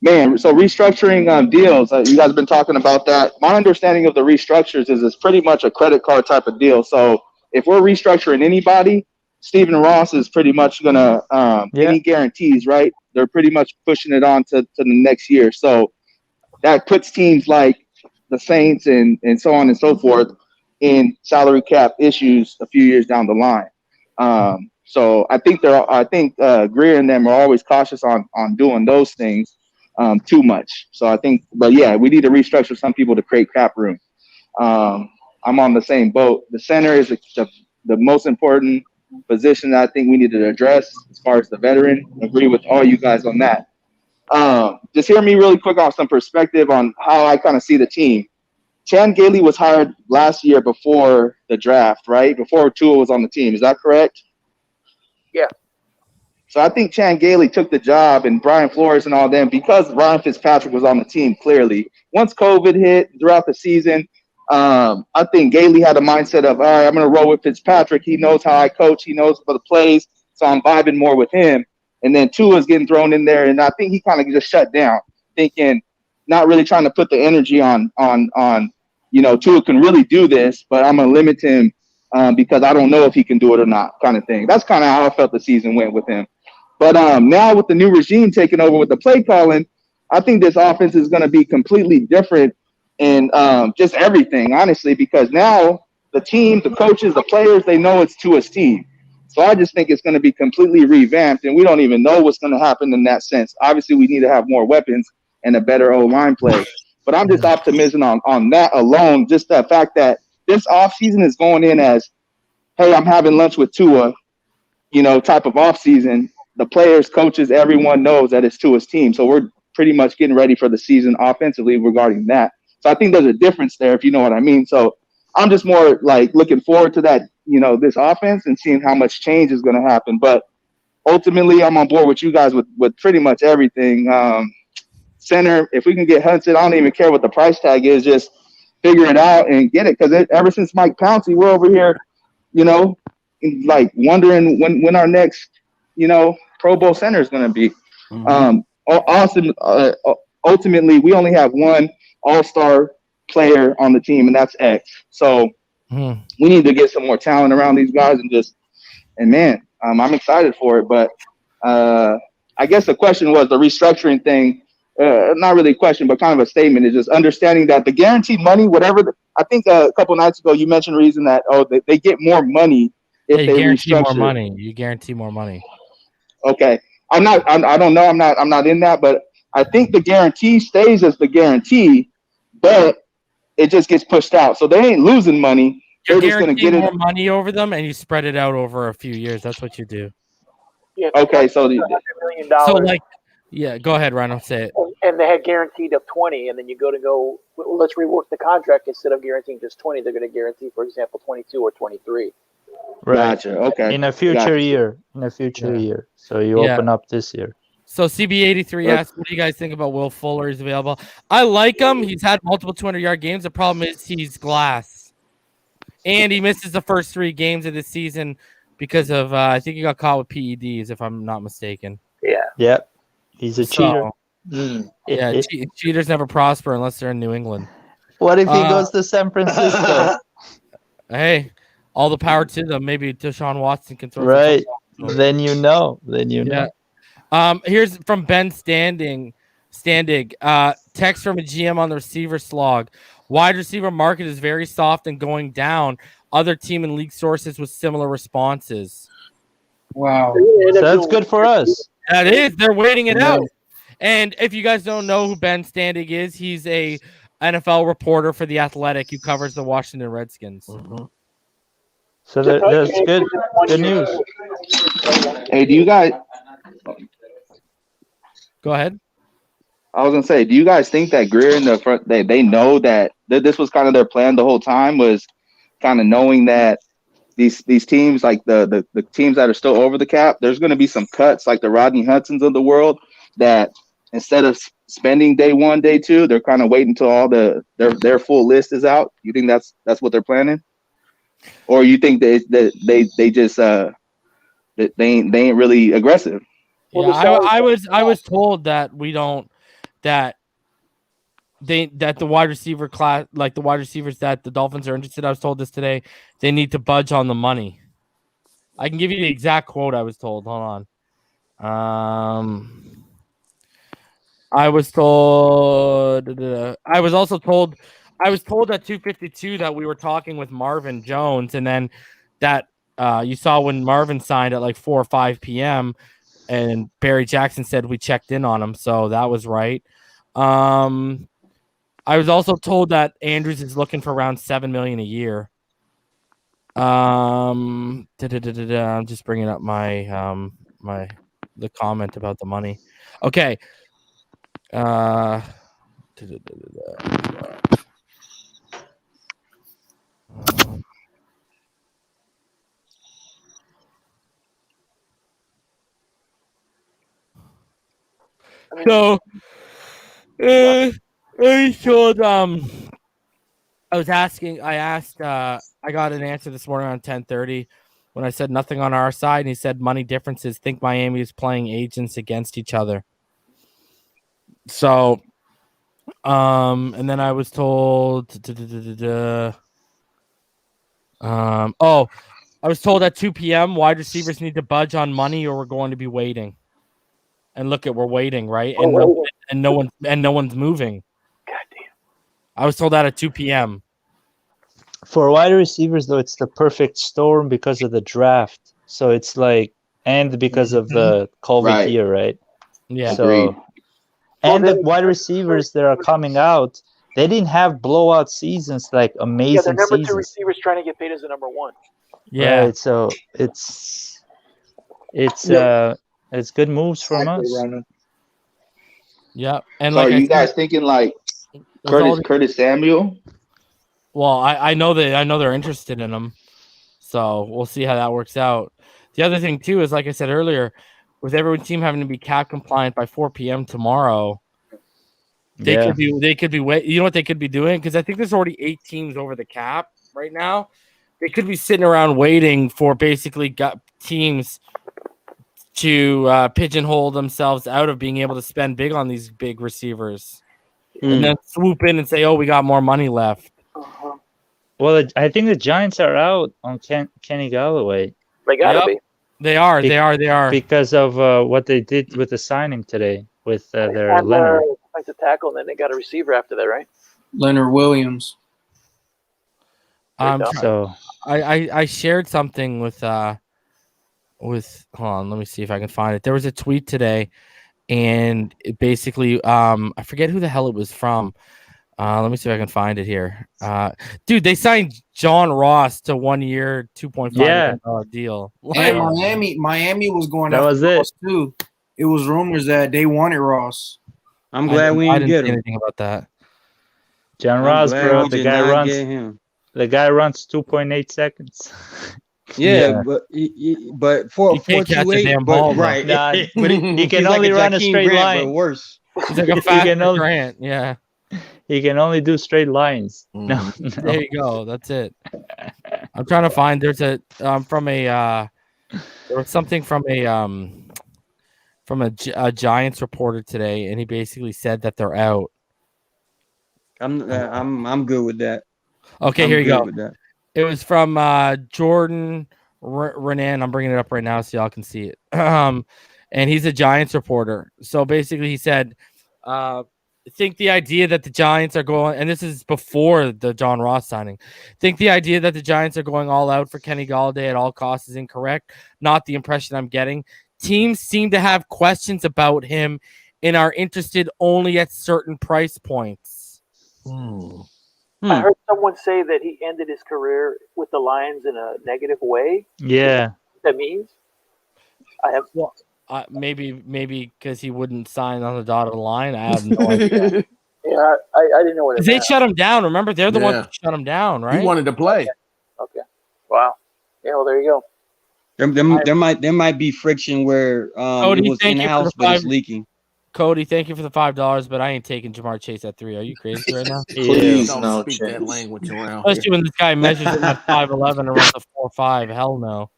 man, so restructuring deals, you guys have been talking about that. My understanding of the restructures is it's pretty much a credit card type of deal. So if we're restructuring anybody, Stephen Ross is pretty much gonna any guarantees, right? They're pretty much pushing it on to the next year. So that puts teams like the Saints and so on and so forth in salary cap issues a few years down the line. So I think Greer and them are always cautious on doing those things too much. So I think, but yeah, we need to restructure some people to create cap room. I'm on the same boat. The center is the most important position that I think we need to address as far as the veteran. Agree with all you guys on that. Just hear me really quick off some perspective on how I kind of see the team. Chan Gailey was hired last year before the draft, right? Before Tua was on the team. Is that correct? Yeah. So I think Chan Gailey took the job and Brian Flores and all them because Ryan Fitzpatrick was on the team clearly. Once COVID hit throughout the season, I think Gailey had a mindset of, all right, I'm going to roll with Fitzpatrick. He knows how I coach. He knows for the plays. So I'm vibing more with him. And then Tua's getting thrown in there. And I think he kind of just shut down, thinking, not really trying to put the energy on, Tua can really do this, but I'm going to limit him because I don't know if he can do it or not, kind of thing. That's kind of how I felt the season went with him. But now with the new regime taking over with the play calling, I think this offense is going to be completely different in just everything, honestly, because now the team, the coaches, the players, they know it's Tua's team. So I just think it's going to be completely revamped, and we don't even know what's going to happen in that sense. Obviously, we need to have more weapons and a better O-line play. But I'm just optimistic on that alone, just the fact that this offseason is going in as, hey, I'm having lunch with Tua, type of offseason. The players, coaches, everyone knows that it's Tua's team. So we're pretty much getting ready for the season offensively regarding that. So I think there's a difference there, if you know what I mean. So I'm just more like looking forward to that, this offense and seeing how much change is going to happen. But ultimately, I'm on board with you guys with pretty much everything. Center, if we can get Hudson, I don't even care what the price tag is. Just figure it out and get it. Because ever since Mike Pouncey, we're over here, like wondering when our next, Pro Bowl center is going to be. Awesome. Ultimately, we only have one all-star player on the team, and that's X. So we need to get some more talent around these guys and man, I'm excited for it. But I guess the question was the restructuring thing. Not really a question, but kind of a statement is just understanding that the guaranteed money, I think a couple nights ago you mentioned reason that they get more money if they guarantee restructure. more money. You guarantee more money. Okay, I don't know. I'm not in that, but I think the guarantee stays as the guarantee, but it just gets pushed out. So they ain't losing money. You're They're just going to get more money over them, and you spread it out over a few years. That's what you do. Yeah. Okay, so $100 million. So like, yeah, go ahead, Rhino. Say it. And they had guaranteed of 20, and then you go. Well, let's rework the contract. Instead of guaranteeing just 20, they're going to guarantee, for example, 22 or 23. Right. Gotcha. Okay. In a future year. So you open up this year. So CB83 asked, what do you guys think about Will Fuller? He's available. I like him. He's had multiple 200-yard games. The problem is he's glass. And he misses the first 3 games of the season because of, I think he got caught with PEDs, if I'm not mistaken. Yeah. Yep. He's a cheater. Yeah, cheaters never prosper unless they're in New England. What if he goes to San Francisco? Hey, all the power to them. Maybe Deshaun Watson can throw. Right. Then you know. know. Here's from Ben Standing. Text from a GM on the receiver slog. Wide receiver market is very soft and going down. Other team and league sources with similar responses. Wow. So that's good for us. That is. They're waiting it out. And if you guys don't know who Ben Standing is, he's a NFL reporter for The Athletic who covers the Washington Redskins. So that's good. Good news. Hey, do you guys? Go ahead. I was gonna say, do you guys think that Greer in the front, they know that this was kind of their plan the whole time, was kind of knowing that these teams, like the teams that are still over the cap, there's going to be some cuts like the Rodney Hudsons of the world that instead of spending day 1, day 2, they're kind of waiting until all their full list is out. You think that's what they're planning, or you think they just they ain't really aggressive? Yeah, I was told that that the wide receiver class, like the wide receivers that the Dolphins are interested. I was told this today. They need to budge on the money. I can give you the exact quote I was told. Hold on. I was told. I was also told. I was told at 2:52 that we were talking with Marvin Jones, and then that you saw when Marvin signed at like 4 or 5 p.m. and Barry Jackson said we checked in on him, so that was right. I was also told that Andrews is looking for around $7 million a year. I'm just bringing up my the comment about the money. Okay. So, I told I got an answer this morning around 10:30 when I said nothing on our side, and he said money differences. Think Miami is playing agents against each other. So, and then I was told I was told at 2 p.m. wide receivers need to budge on money or we're going to be waiting. And look at, we're waiting, right? And no one's moving. God damn. I was told that at 2 p.m. For wide receivers, though, it's the perfect storm because of the draft. So it's like, and because of the COVID year, right? Yeah. So, and the wide receivers that are coming out, they didn't have blowout seasons like amazing Yeah, the number seasons. 2 receivers trying to get paid as the number 1. Yeah. Right, so it's good moves from us. Yeah, and so like are you guys thinking like Curtis Samuel? Well, I know they're interested in him, so we'll see how that works out. The other thing too is, like I said earlier, with every team having to be cap compliant by 4 p.m. tomorrow, they could be you know what they could be doing, because I think there's already 8 teams over the cap right now. They could be sitting around waiting for basically teams to pigeonhole themselves out of being able to spend big on these big receivers, and then swoop in and say, "Oh, we got more money left." Well, I think the Giants are out on Kenny Galloway. They gotta be. They are. They are because of what they did with the signing today with their Leonard. Like the tackle, and then they got a receiver after that, right? Leonard Williams. So I shared something with hold on, let me see if I can find it. There was a tweet today, and it basically I forget who the hell it was from. Let me see if I can find it here. Dude, they signed John Ross to 1 year, $2.5 million deal. And Miami was going that was Ross too. It was rumors that they wanted Ross. I'm glad we didn't get him. Anything about that. John Ross, bro, the guy runs 2.8 seconds. Yeah, but for he can't catch a 4.28, damn but ball, right, Nah, but he can only run a straight Grant, line. but worse. He's like a fast Grant, yeah. He can only do straight lines. No. There you go. That's it. I'm trying to find. There's a there was something from a Giants reporter today, and he basically said that they're out. I'm good with that. Okay, here you go. It was from Jordan Renan. I'm bringing it up right now so y'all can see it. And he's a Giants reporter. So basically, he said, think the idea that the Giants are going, and this is before the John Ross signing, think the idea that the Giants are going all out for Kenny Galladay at all costs is incorrect. Not the impression I'm getting. Teams seem to have questions about him and are interested only at certain price points. I heard someone say that he ended his career with the Lions in a negative way. Yeah. That means I have maybe because he wouldn't sign on the dotted line. I have no idea. Yeah, I didn't know what it They meant. shut him down. Remember, they're the ones that shut him down, right? He wanted to play. Okay. Wow. Yeah. Well, there you go. There might be friction where Cody, it was in house, but it's leaking. Cody, thank you for the $5, but I ain't taking Jamar Chase at 3. Are you crazy right now? Please don't no, speak Chase. that language around Especially here. when this guy measures him at 5'11" and runs a 4.5. Hell no.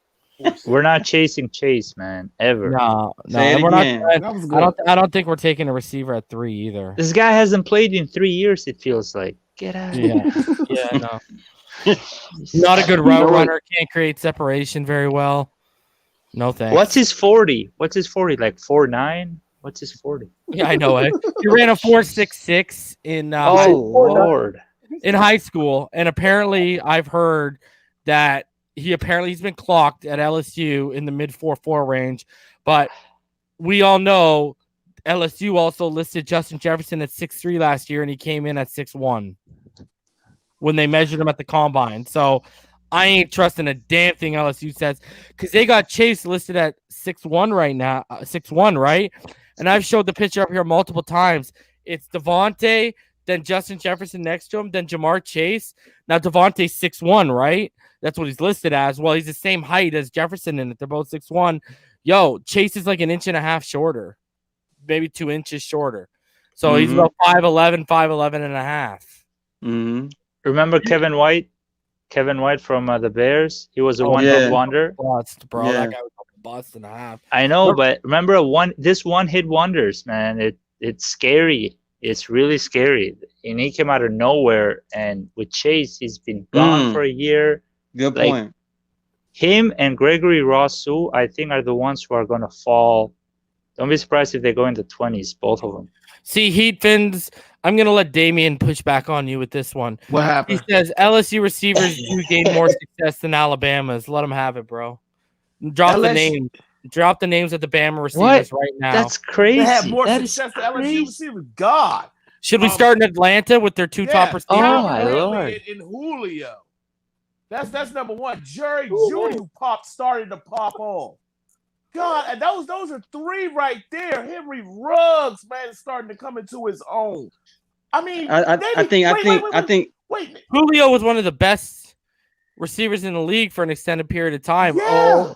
We're not chasing Chase, man, ever. No. Say it And we're again. not. That was good. I don't think we're taking a receiver at 3 either. This guy hasn't played in 3 years, it feels like. Get out. Yeah, no. Not a good route runner. Can't create separation very well. No thanks. What's his 40? Like 4.9? What's his 40? Yeah, I know it. He ran a 4.66 in Lord. in high school, and apparently I've heard that he's been clocked at LSU in the mid 4.4 range, but we all know LSU also listed Justin Jefferson at 6'3" last year, and he came in at 6'1" when they measured him at the combine. So I ain't trusting a damn thing LSU says, because they got Chase listed at 6'1" right now, 6'1", right? And I've showed the picture up here multiple times. It's Devontae, then Justin Jefferson next to him, then Jamar Chase. Now Devontae's 6'1", right? That's what he's listed as. Well, he's the same height as Jefferson in it. They're both 6'1". Yo, Chase is like 1.5 inches shorter, maybe 2 inches shorter. So he's about 5'11" and a half. Mm-hmm. Remember Kevin White? Kevin White from the Bears? He was a one-hit wonder. Bust, bro. Yeah. That guy was a bust and a half. I know, but remember this one-hit wonders, man. It's scary. It's really scary. And he came out of nowhere. And with Chase, he's been gone for a year. Good point. Him and Gregory Rousseau, I think, are the ones who are going to fall. Don't be surprised if they go in the 20s, both of them. See, Heat Fins, I'm going to let Damien push back on you with this one. What happened? He says LSU receivers do gain more success than Alabama's. Let them have it, bro. Drop the names. Drop the names of the Bama receivers right now. That's crazy. They have more That success is than LSU crazy. receivers. God. Should we start in Atlanta with their two top receivers? Oh, my Lord. In Julio. That's number one. Jerry Jr. who started to pop off. God, and those are 3 right there. Henry Ruggs, man, is starting to come into his own. I mean, I think Wait, Julio was one of the best receivers in the league for an extended period of time. Yeah. Oh,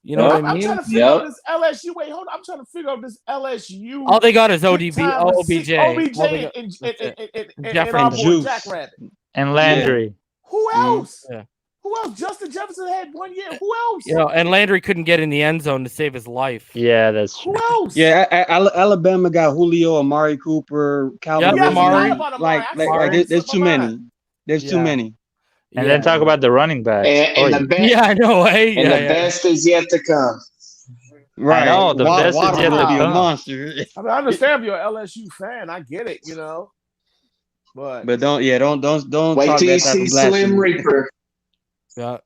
you know what I mean? I'm trying to figure out this LSU. Wait, hold on. I'm trying to figure out this LSU. All they got is OBJ. and our boy Jackrabbit. And Landry. Who else? Yeah. Who else? Justin Jefferson had 1 year. Who else? You know, and Landry couldn't get in the end zone to save his life. Yeah, that's true. Who else? Yeah, Alabama got Julio, Amari Cooper, Calvin. Yeah, Amari. Like there's too many. There's too many. And then talk about the running back. And the best, I know. Hey, and the best is yet to come. Right. No, the best is yet to be a come. monster. I mean, I understand if you're an LSU fan. I get it, you know. But don't wait talk till you that type see of blasphemy. Slim Reaper. Yeah.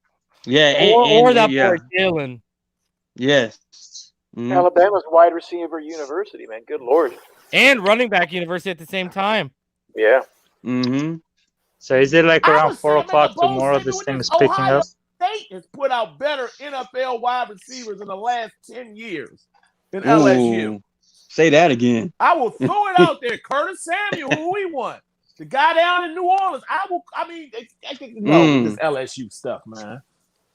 Yeah, Or that yeah. boy Jalen. Yes. Alabama's wide receiver university, man. Good Lord. And running back university at the same time. Yeah. Mm-hmm. So is it like around 4 o'clock tomorrow this thing is picking Ohio up? State has put out better NFL wide receivers in the last 10 years than LSU. Say that again. I will throw it out there. Curtis Samuel, who we want. The guy down in New Orleans. I mean, this LSU stuff, man.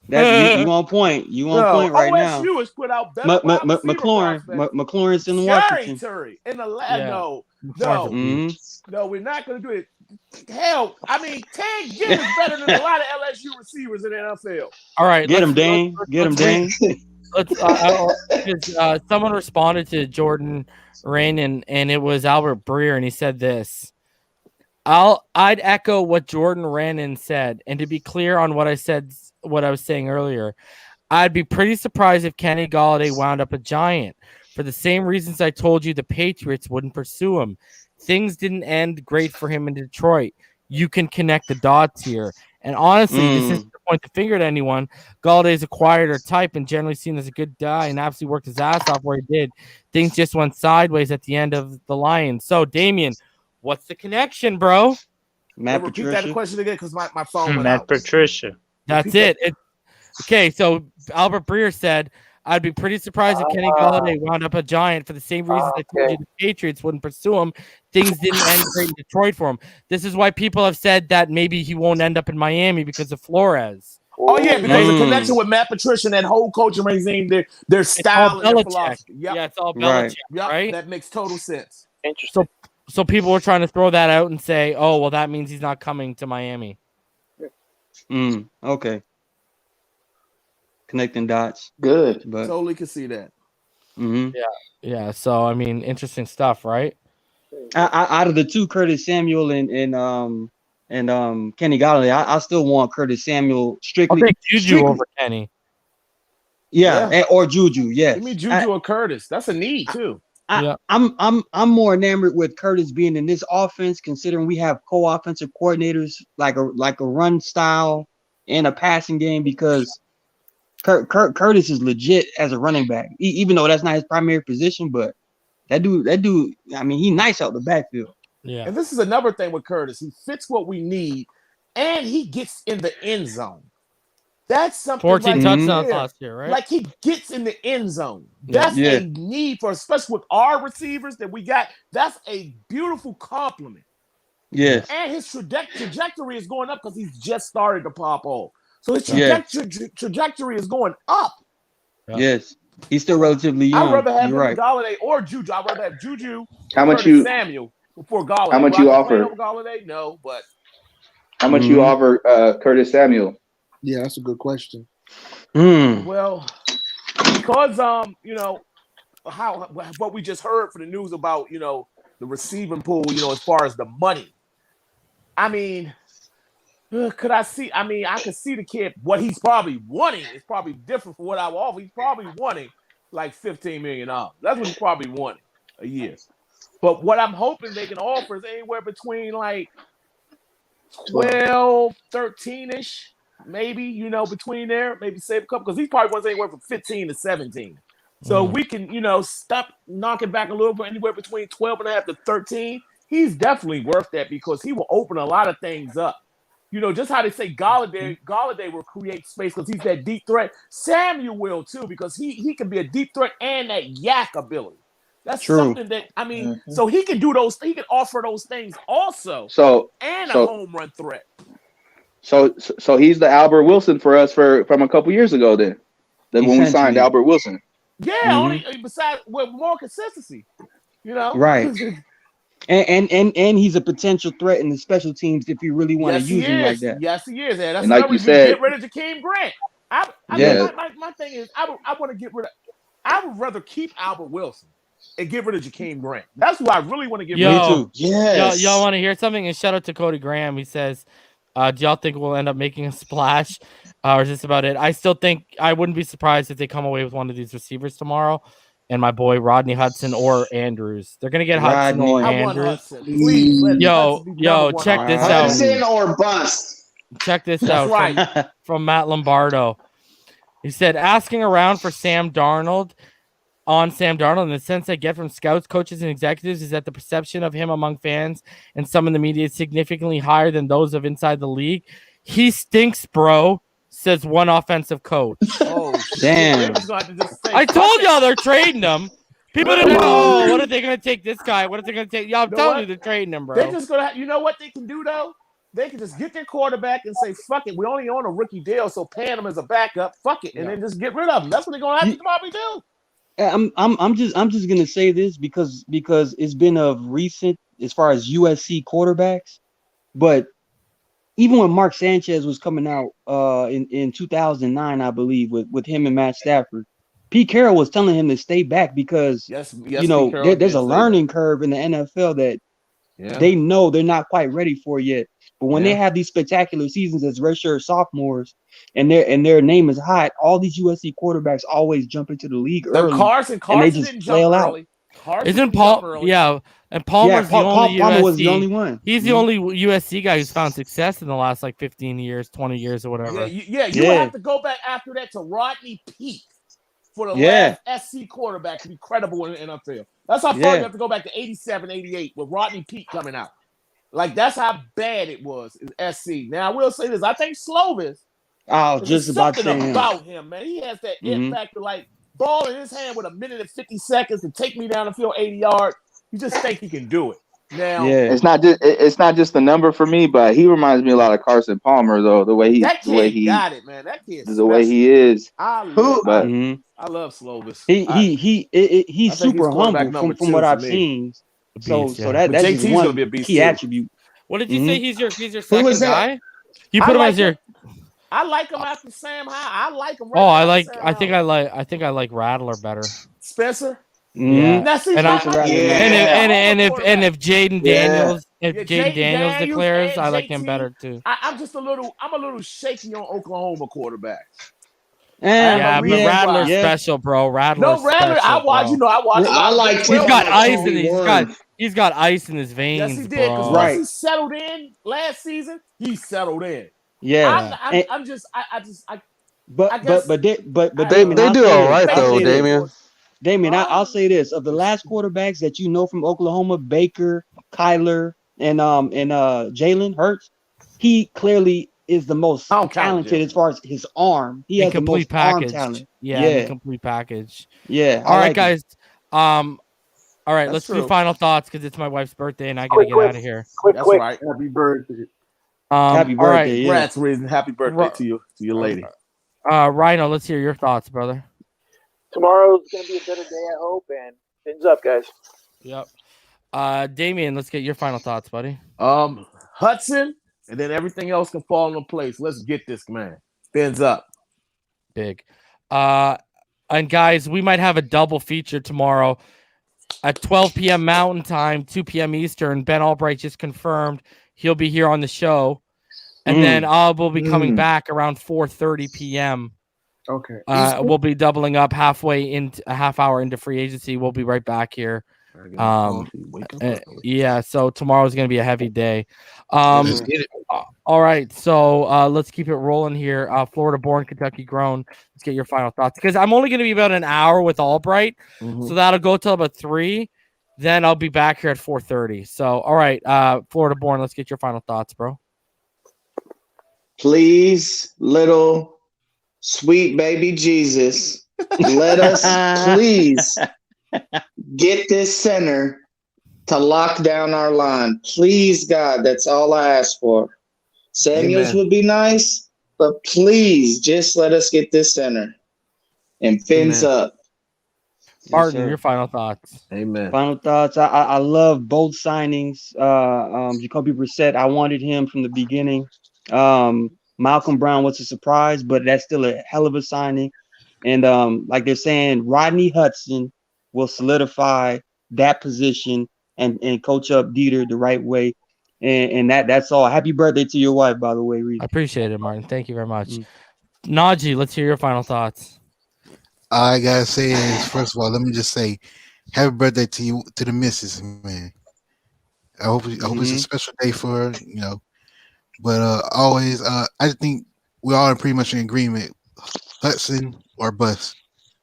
That's you on point. You on point right now. OSU has put out better McLaurin's in Washington. Terry in the lab. No, we're not going to do it. Hell, I mean, Ted Ginn is better than a lot of LSU receivers in the NFL. All right, get him, Dane. Get him, Dane. Someone responded to Jordan Rain, and it was Albert Breer, and he said this. I'd echo what Jordan Rannon said, and to be clear on what I was saying earlier, I'd be pretty surprised if Kenny Golladay wound up a Giant for the same reasons I told you the Patriots wouldn't pursue him. Things didn't end great for him in Detroit. You can connect the dots here. And honestly, this isn't to point the finger at anyone. Galladay's a quieter type and generally seen as a good guy and absolutely worked his ass off where he did. Things just went sideways at the end of the Lions. So, Damien, what's the connection, bro? Matt Repeat Patricia. that question again because my phone went Matt out. Patricia. That's it. Okay, so Albert Breer said, I'd be pretty surprised if Kenny Golladay wound up a Giant for the same reasons I told you the Patriots wouldn't pursue him. Things didn't end great in Detroit for him. This is why people have said that maybe he won't end up in Miami because of Flores. Oh, yeah, because the connection with Matt Patricia and that whole coaching regime, their style and their philosophy. Yep. Yeah, it's all Belichick, right? That makes total sense. Interesting. So people were trying to throw that out and say, oh, well, that means he's not coming to Miami. Okay. Connecting dots. Good. But totally can see that. Yeah. So I mean, interesting stuff, right? Out of the two, Curtis Samuel and Kenny Golladay, I still want Curtis Samuel strictly. I'll take Juju over Kenny. Yeah, or Juju. Yes. Give me Juju or Curtis. That's a need too. I'm more enamored with Curtis being in this offense, considering we have co-offensive coordinators like a run style and a passing game, because Curtis is legit as a running back, even though that's not his primary position. But that dude, I mean, he's nice out the backfield. Yeah. And this is another thing with Curtis. He fits what we need, and he gets in the end zone. That's something. 14 touchdowns last year, right? Like he gets in the end zone. That's a need for, especially with our receivers that we got. That's a beautiful compliment. Yes. And his trajectory is going up because he's just started to pop off. So his trajectory is going up. Yes. He's still relatively young. I'd rather have You're right. Golladay or Juju. I'd rather have Juju. How much you Samuel before Golladay? How much you offer? Golladay? No, but how much you offer Curtis Samuel? Yeah, that's a good question. Well, because you know what we just heard for the news about, you know, the receiving pool, you know, as far as the money. I mean, could I see? I mean, I could see the kid. What he's probably wanting is probably different from what I will offer. He's probably wanting like $15 million. That's what he's probably wanting a year. But what I'm hoping they can offer is anywhere between like 12, 13-ish, maybe, you know, between there, maybe save a couple, because he probably wants anywhere from 15 to 17. So we can, you know, stop knocking back a little bit, anywhere between 12 and a half to 13. He's definitely worth that because he will open a lot of things up. You know, just how they say Golladay will create space because he's that deep threat. Samuel will too, because he can be a deep threat and that yak ability. That's True. something that so he can do those. He can offer those things also, and a home run threat. So he's the Albert Wilson for us from a couple years ago. Then when we signed Albert Wilson. Yeah, only besides with more consistency, Right. And he's a potential threat in the special teams if you really want to use him like that. Yes, he is. And that's And like another you reason said, get rid of Jakeem Grant. My thing is, I want to get rid of. I would rather keep Albert Wilson and get rid of Jakeem Grant. That's who I really want to get rid of. Me too. Yes. Y'all want to hear something? And shout out to Cody Graham. He says, do y'all think we'll end up making a splash? Or is this about it? I still think I wouldn't be surprised if they come away with one of these receivers tomorrow. And my boy Rodney Hudson or Andrews. They're gonna get Hudson or Andrews. Please, yo, check this out. Hudson or bust. Check this out from Matt Lombardo. He said, asking around for Sam Darnold, in the sense I get from scouts, coaches, and executives is that the perception of him among fans and some in the media is significantly higher than those of inside the league. He stinks, bro, says one offensive coach. Oh, damn. I told y'all they're trading him. People didn't know, what are they going to take this guy? What are they going to take? Y'all, I'm telling you, they're trading him, bro. They're just going to, you know what they can do, though? They can just get their quarterback and say, fuck it, we only own a rookie deal, so paying him as a backup, fuck it, and then just get rid of him. That's what they're going to have to probably do. I'm just gonna say this because it's been of recent as far as USC quarterbacks, but even when Mark Sanchez was coming out in 2009, I believe, with him and Matt Stafford, Pete Carroll was telling him to stay back because there's a learning curve in the NFL that they know they're not quite ready for yet. But when they have these spectacular seasons as redshirt sophomores and their name is hot, all these USC quarterbacks always jump into the league early. Carson and they just flail out. Isn't Paul? Yeah, and Palmer's Palmer was the only one. He's the only USC guy who's found success in the last 15 years, 20 years, or whatever. You have to go back after that to Rodney Peete for the last SC quarterback to be credible in the NFL. That's how far you have to go back to 87, 88 with Rodney Peete coming out. Like, that's how bad it was in SC. Now, I will say this. I think Slovis. Oh, just about to say about him, man. He has that it factor, like, ball in his hand with 1 minute and 50 seconds to take me down the field 80 yards. You just think he can do it. Now, it's not just the number for me, but he reminds me a lot of Carson Palmer, though. The way he got it, man. That kid, the way he is. I love Slovis. He's super humble from what I've seen. So that's just one key attribute. What did you say? He's your second guy? You put him as your. I like him after Sam Howell. I like him. I think I like Rattler better. Spencer. Yeah. And if Jaden Daniels declares, I like him better too. I'm a little shaky on Oklahoma quarterbacks. But Rattler's special, bro. Rattler. I watch. I like. He's got ice in he's got ice in his veins. Yes, he did. Because once he settled in last season, he settled in. Yeah. But they do all right though, Damian. Damian, I'll say this: of the last quarterbacks that you know from Oklahoma, Baker, Kyler, and Jalen Hurts, he clearly is the most talented as far as his arm. He has the most arm talent. Yeah, complete package. Yeah. All right, guys. All right, let's do final thoughts because it's my wife's birthday and I gotta get out of here. Quick. Happy birthday. Happy birthday. Congrats, reason. Happy birthday to your lady. Rhino, let's hear your thoughts, brother. Tomorrow's gonna be a better day, I hope, and fins up, guys. Yep. Damian, let's get your final thoughts, buddy. Hudson, and then everything else can fall into place. Let's get this, man. Fins up. Big. And guys, we might have a double feature tomorrow at 12 p.m. Mountain Time, 2 p.m. Eastern. Ben Albright just confirmed he'll be here on the show. And then we'll be coming back around 4:30 p.m. Okay. We'll be doubling up halfway into a half hour into free agency. We'll be right back here. So tomorrow's going to be a heavy day. Let's get it. All right. So let's keep it rolling here. Florida born, Kentucky grown. Let's get your final thoughts because I'm only going to be about an hour with Albright. So that'll go till about 3. Then I'll be back here at 4:30. So, all right. Florida born. Let's get your final thoughts, bro. Please, little sweet baby Jesus, let us please get this center to lock down our line. Please, God, that's all I ask for. Samuels would be nice, but please just let us get this center and fins up. Martin, your final thoughts. Amen. Final thoughts. I love both signings. Jacoby Brissett, I wanted him from the beginning. Malcolm Brown was a surprise, but that's still a hell of a signing. And like they're saying, Rodney Hudson will solidify that position and coach up Dieter the right way. And that's all. Happy birthday to your wife, by the way, Reed. I appreciate it, Martin. Thank you very much. Najee, let's hear your final thoughts. All I gotta say is, first of all, let me just say, happy birthday to you, to the missus, man. I hope it's a special day for her, you know. But always, I think we're all pretty much in agreement. Hudson or bust.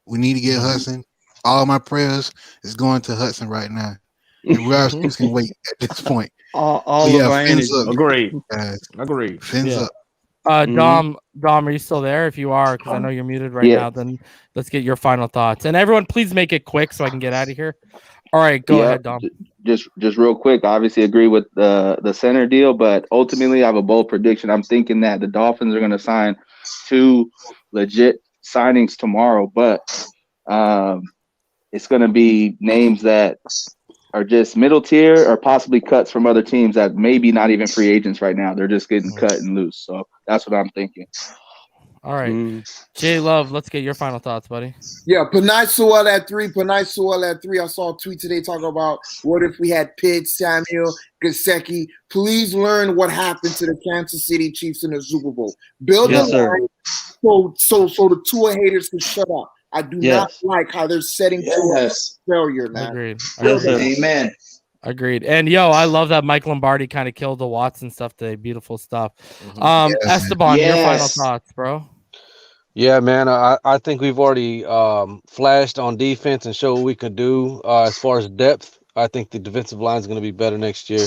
We need to get Hudson. All my prayers is going to Hudson right now. And we can wait at this point. All of our energy. Agreed. Guys. Agreed. Fins up. Dom, are you still there? If you are, because I know you're muted right now, then let's get your final thoughts. And everyone, please make it quick so I can get out of here. All right, go ahead, Dom. Just real quick, I obviously agree with the center deal, but ultimately I have a bold prediction. I'm thinking that the Dolphins are going to sign 2 legit signings tomorrow, but it's going to be names that are just middle tier or possibly cuts from other teams that maybe not even free agents right now. They're just getting cut and loose. So that's what I'm thinking. All right. Jay Love, let's get your final thoughts, buddy. Yeah, Panay Sewell at 3. Panay Sewell at 3. I saw a tweet today talking about what if we had Pitt, Samuel, Gesicki. Please learn what happened to the Kansas City Chiefs in the Super Bowl. Build a line so the Tua haters can shut up. I do not like how they're setting failure, man. Agreed. Amen. Agreed. And I love that Mike Lombardi kind of killed the Watson stuff today. Beautiful stuff. Esteban, your final thoughts, bro. Yeah, man. I think we've already flashed on defense and showed what we could do as far as depth. I think the defensive line is going to be better next year.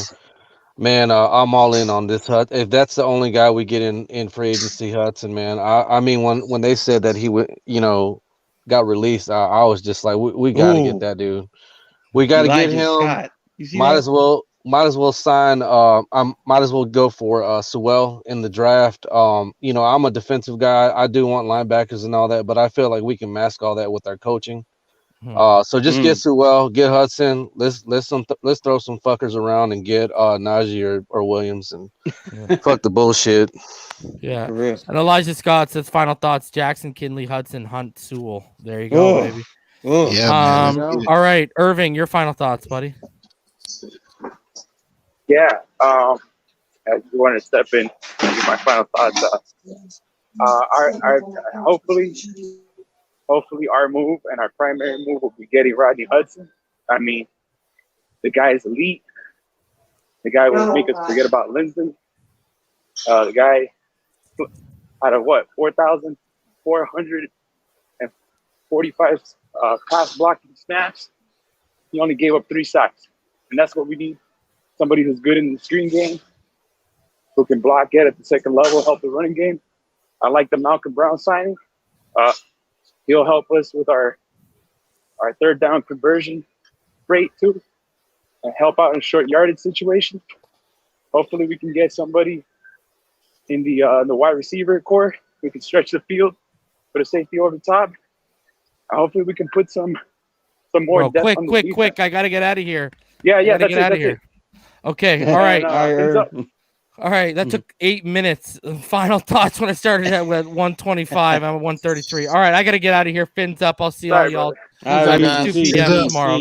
Man, I'm all in on this. If that's the only guy we get in free agency, Hudson, man. I mean, when they said that he would, got released, I was just like, we got to get that dude. We got to get him. Might as well sign. I might as well go for Sewell in the draft. I'm a defensive guy. I do want linebackers and all that, but I feel like we can mask all that with our coaching. So just get Sewell, get Hudson. Let's throw some fuckers around and get Najee or Williams and fuck the bullshit. Yeah. And Elijah Scott says final thoughts: Jackson, Kinley, Hudson, Hunt, Sewell. There you go, baby. Yeah. All right, Irving, your final thoughts, buddy. Yeah. I just want to step in and give my final thoughts. Hopefully our move and our primary move will be getting Rodney Hudson. I mean, the guy is elite. The guy will make us forget about Lindsley. The guy out of 4,445 pass blocking snaps, he only gave up 3 sacks. And that's what we need. Somebody who's good in the screen game, who can block, get at the second level, help the running game. I like the Malcolm Brown signing. He'll help us with our third down conversion rate too, and help out in short yardage situation. Hopefully we can get somebody in the wide receiver core. We can stretch the field, put a safety over the top. Hopefully we can put some more depth on the defense. Quick! I gotta get out of here. Yeah, that's it. Okay, all right. All right, that took 8 minutes. Final thoughts when I started at 125. I'm at 133. All right, I got to get out of here. Fins up. I'll see all y'all 2 p.m. tomorrow.